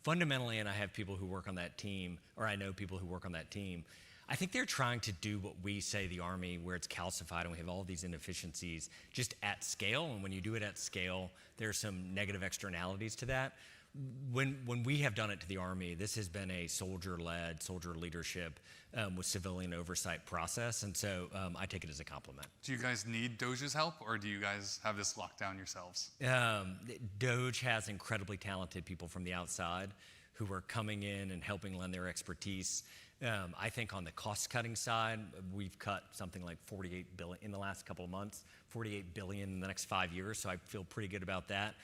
Fundamentally, and I have people who work on that team, or I know people who work on that team, I think they're trying to do what we say the Army, where it's calcified and we have all these inefficiencies, just at scale. And when you do it at scale, there's some negative externalities to that. When we have done it to the Army, this has been a soldier-led, soldier leadership with civilian oversight process, and so I take it as a compliment. Do you guys need Doge's help, or do you guys have this locked down yourselves? Doge has incredibly talented people from the outside who are coming in and helping lend their expertise. I think on the cost-cutting side, we've cut something like $48 billion in the last couple of months, $48 billion in the next 5 years, so I feel pretty good about that.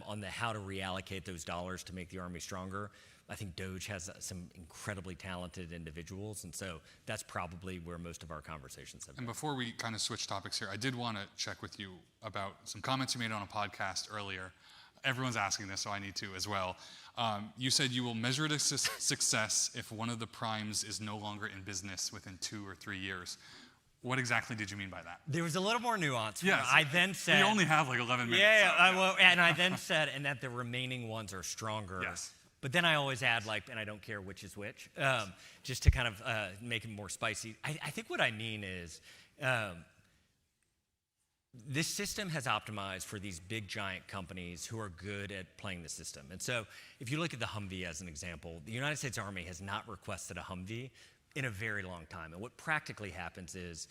On the how to reallocate those dollars to make the Army stronger, I think Doge has some incredibly talented individuals, and so that's probably where most of our conversations have been. And before we kind of switch topics here, I did want to check with you about some comments you made on a podcast earlier. Everyone's asking this, so I need to as well. You said you will measure the success if one of the primes is no longer in business within 2 or 3 years. What exactly did you mean by that? There was a little more nuance. Yes. I then said... We only have like 11 minutes. And I then said, and that the remaining ones are stronger. Yes. But then I always add, like, and I don't care which is which, just to kind of make it more spicy. I think what I mean is this system has optimized for these big, giant companies who are good at playing the system. And so if you look at the Humvee as an example, the United States Army has not requested a Humvee in a very long time. And what practically happens is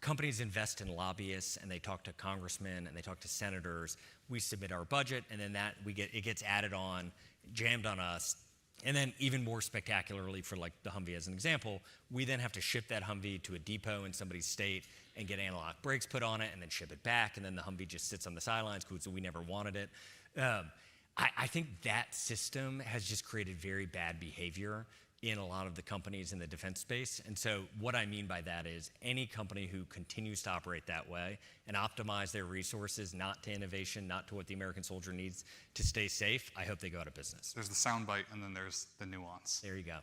companies invest in lobbyists, and they talk to congressmen, and they talk to senators. We submit our budget, and then it gets added on, jammed on us. And then even more spectacularly, for like the Humvee as an example, we then have to ship that Humvee to a depot in somebody's state and get analog brakes put on it and then ship it back, and then the Humvee just sits on the sidelines because we never wanted it. I think that system has just created very bad behavior in a lot of the companies in the defense space. And so what I mean by that is any company who continues to operate that way and optimize their resources, not to innovation, not to what the American soldier needs to stay safe, I hope they go out of business. There's the soundbite, and then there's the nuance. There you go.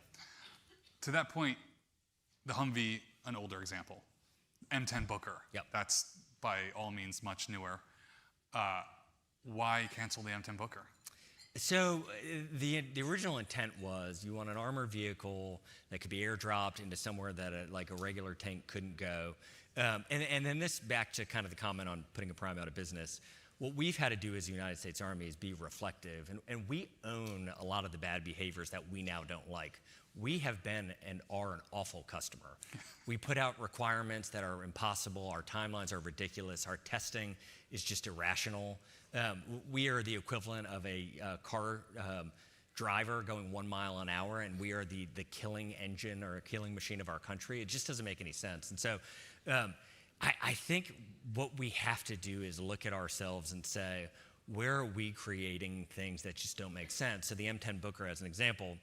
To that point, the Humvee, an older example. M10 Booker. Yep. That's by all means much newer. Why cancel the M10 Booker? So the original intent was you want an armored vehicle that could be airdropped into somewhere that a regular tank couldn't go. And then this, back to kind of the comment on putting a prime out of business, what we've had to do as the United States Army is be reflective. And we own a lot of the bad behaviors that we now don't like. We have been and are an awful customer. We put out requirements that are impossible. Our timelines are ridiculous. Our testing is just irrational. We are the equivalent of a car driver going 1 mile an hour, and we are the killing engine or a killing machine of our country. It just doesn't make any sense. And so I think what we have to do is look at ourselves and say, where are we creating things that just don't make sense? So the M10 Booker, as an example,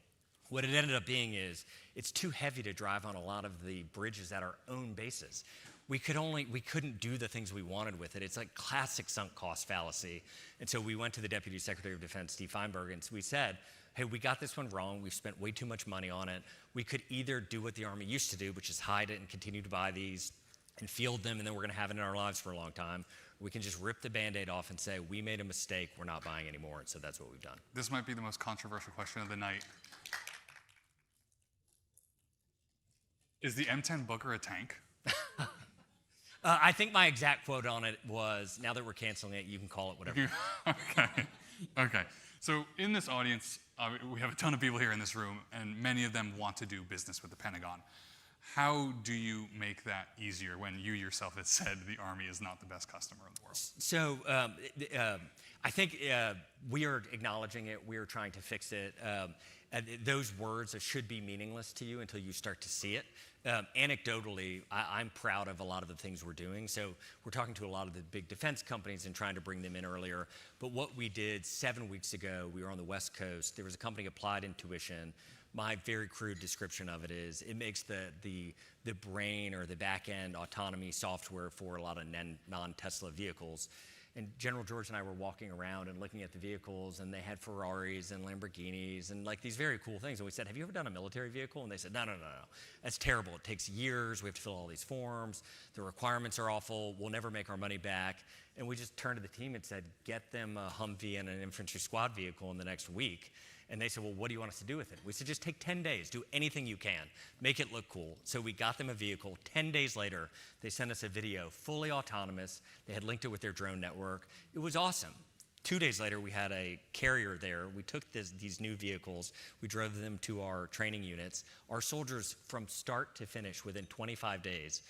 what it ended up being is it's too heavy to drive on a lot of the bridges at our own bases. We couldn't do the things we wanted with it. It's like classic sunk cost fallacy. And so we went to the Deputy Secretary of Defense, Steve Feinberg, and we said, hey, we got this one wrong. We've spent way too much money on it. We could either do what the Army used to do, which is hide it and continue to buy these and field them, and then we're going to have it in our lives for a long time. We can just rip the Band-Aid off and say, we made a mistake, we're not buying anymore, and so that's what we've done. This might be the most controversial question of the night. Is the M10 Booker a tank? I think my exact quote on it was, now that we're canceling it, you can call it whatever. Okay. So in this audience, we have a ton of people here in this room, and many of them want to do business with the Pentagon. How do you make that easier when you yourself have said the Army is not the best customer in the world? So I think we are acknowledging it. We are trying to fix it. Those words should be meaningless to you until you start to see it. Anecdotally, I'm proud of a lot of the things we're doing. So we're talking to a lot of the big defense companies and trying to bring them in earlier. But what we did 7 weeks ago, we were on the West Coast. There was a company, Applied Intuition, my very crude description of it is it makes the brain or the back end autonomy software for a lot of non-Tesla vehicles. And General George and I were walking around and looking at the vehicles, and they had Ferraris and Lamborghinis and like these very cool things. And we said, have you ever done a military vehicle? And they said, no. That's terrible. It takes years. We have to fill all these forms. The requirements are awful. We'll never make our money back. And we just turned to the team and said, get them a Humvee and an infantry squad vehicle in the next week. And they said, well, what do you want us to do with it? We said, just take 10 days, do anything you can, make it look cool. So we got them a vehicle. 10 days later, they sent us a video, fully autonomous. They had linked it with their drone network. It was awesome. 2 days later, we had a carrier there. We took these new vehicles. We drove them to our training units. Our soldiers, from start to finish, within 25 days,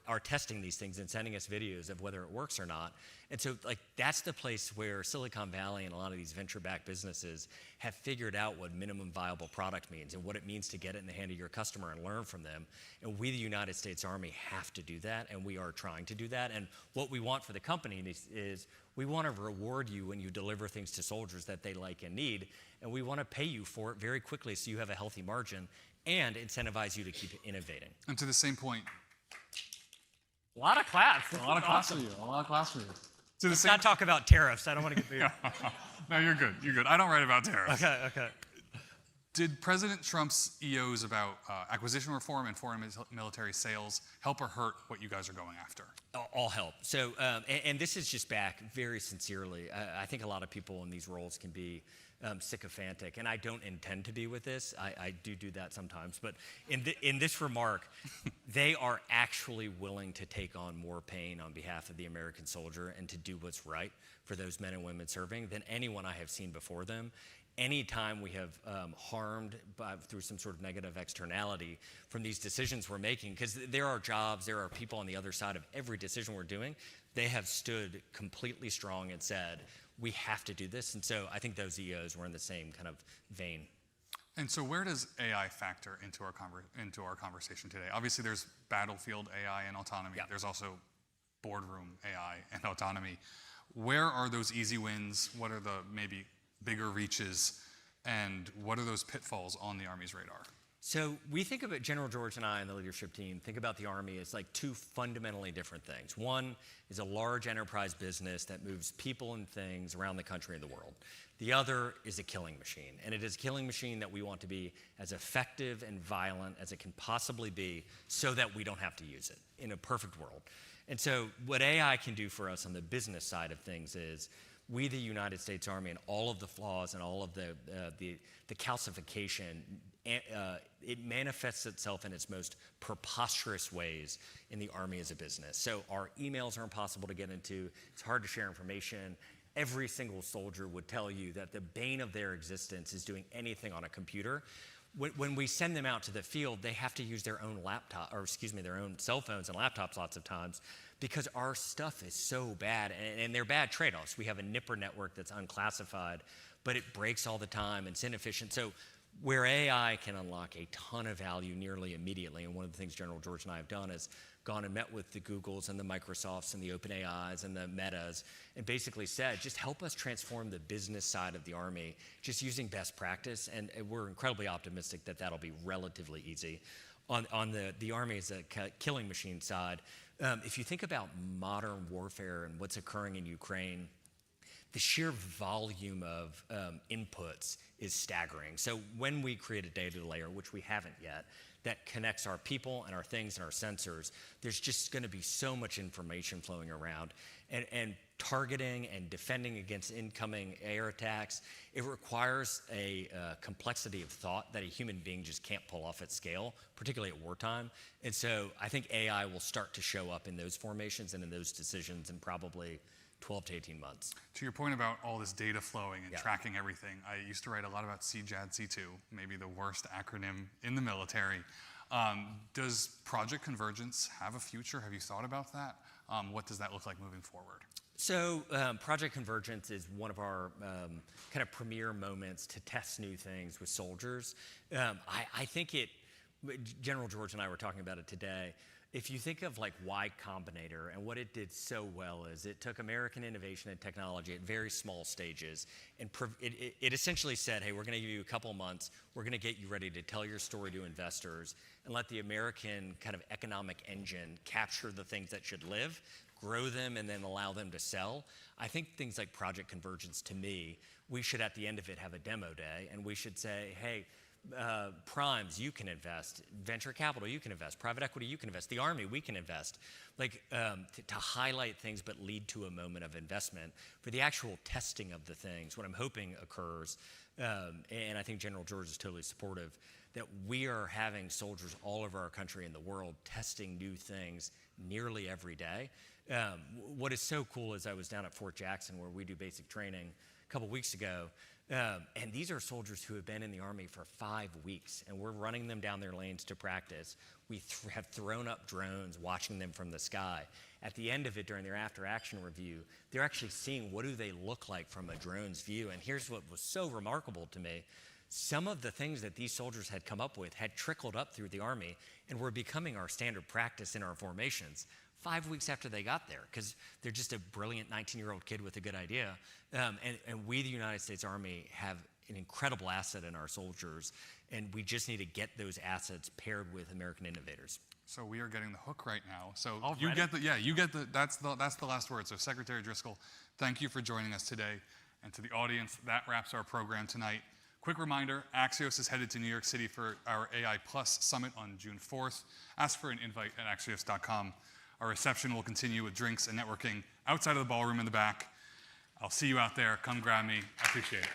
are testing these things and sending us videos of whether it works or not. And so like that's the place where Silicon Valley and a lot of these venture-backed businesses have figured out what minimum viable product means and what it means to get it in the hand of your customer and learn from them. And we, the United States Army, have to do that, and we are trying to do that. And what we want for the company is we want to reward you when you deliver things to soldiers that they like and need, and we want to pay you for it very quickly so you have a healthy margin and incentivize you to keep innovating. And to the same point, A lot of claps. a lot of class for you. A lot of class for you. To the Let's same not talk about tariffs. I don't want to get booed. No, you're good. You're good. I don't write about tariffs. Okay. Did President Trump's EOs about acquisition reform and foreign military sales help or hurt what you guys are going after? All help. So, and this is just back very sincerely. I think a lot of people in these roles can be sycophantic, and I don't intend to be with this. I do that sometimes. But in this remark, they are actually willing to take on more pain on behalf of the American soldier and to do what's right for those men and women serving than anyone I have seen before them. Anytime we have harmed through some sort of negative externality from these decisions we're making, because there are jobs, there are people on the other side of every decision we're doing, they have stood completely strong and said, we have to do this. And so I think those EOs were in the same kind of vein. And so where does AI factor into our conversation today? Obviously, there's battlefield AI and autonomy. Yeah. There's also boardroom AI and autonomy. Where are those easy wins? What are the maybe bigger reaches, and what are those pitfalls on the Army's radar? So we think about, General George and I and the leadership team think about the Army as like two fundamentally different things. One is a large enterprise business that moves people and things around the country and the world. The other is a killing machine, and it is a killing machine that we want to be as effective and violent as it can possibly be so that we don't have to use it in a perfect world. And so what AI can do for us on the business side of things is we, the United States Army, and all of the flaws and all of the calcification, it manifests itself in its most preposterous ways in the Army as a business. So our emails are impossible to get into. It's hard to share information. Every single soldier would tell you that the bane of their existence is doing anything on a computer. When we send them out to the field, they have to use their own their own cell phones and laptops lots of times because our stuff is so bad, and they're bad trade-offs. We have a Nipper network that's unclassified, but it breaks all the time, and it's inefficient. So where AI can unlock a ton of value nearly immediately, and one of the things General George and I have done is gone and met with the Googles and the Microsofts and the OpenAIs and the Metas and basically said, just help us transform the business side of the Army just using best practice, and we're incredibly optimistic that that'll be relatively easy. On the Army as a killing machine side, if you think about modern warfare and what's occurring in Ukraine, the sheer volume of inputs is staggering. So when we create a data layer, which we haven't yet, that connects our people and our things and our sensors, there's just going to be so much information flowing around. And targeting and defending against incoming air attacks, it requires a complexity of thought that a human being just can't pull off at scale, particularly at wartime. And so I think AI will start to show up in those formations and in those decisions in probably 12 to 18 months. To your point about all this data flowing and tracking everything, I used to write a lot about CJAD-C2, maybe the worst acronym in the military. Does Project Convergence have a future? Have you thought about that? What does that look like moving forward? So Project Convergence is one of our kind of premier moments to test new things with soldiers. I think it General George and I were talking about it today. If you think of like Y Combinator, and what it did so well is it took American innovation and technology at very small stages, and it essentially said, hey, we're going to give you a couple of months, we're going to get you ready to tell your story to investors, and let the American kind of economic engine capture the things that should live, grow them, and then allow them to sell. I think things like Project Convergence, to me, we should at the end of it have a demo day, and we should say, hey, primes, you can invest. Venture capital, you can invest. Private equity, you can invest. The Army, we can invest. Like to highlight things but lead to a moment of investment for the actual testing of the things. What I'm hoping occurs, and I think General George is totally supportive, that we are having soldiers all over our country and the world testing new things nearly every day. What is so cool is I was down at Fort Jackson where we do basic training a couple weeks ago. And these are soldiers who have been in the Army for 5 weeks, and we're running them down their lanes to practice. We have thrown up drones, watching them from the sky. At the end of it, during their after-action review, they're actually seeing what do they look like from a drone's view. And here's what was so remarkable to me. Some of the things that these soldiers had come up with had trickled up through the Army and were becoming our standard practice in our formations 5 weeks after they got there, because they're just a brilliant 19-year-old kid with a good idea. And we, the United States Army, have an incredible asset in our soldiers, and we just need to get those assets paired with American innovators. So we are getting the hook right now. So Already? you get the that's the last word. So Secretary Driscoll, thank you for joining us today. And to the audience, that wraps our program tonight. Quick reminder, Axios is headed to New York City for our AI Plus Summit on June 4th. Ask for an invite at axios.com. Our reception will continue with drinks and networking outside of the ballroom in the back. I'll see you out there. Come grab me. I appreciate it.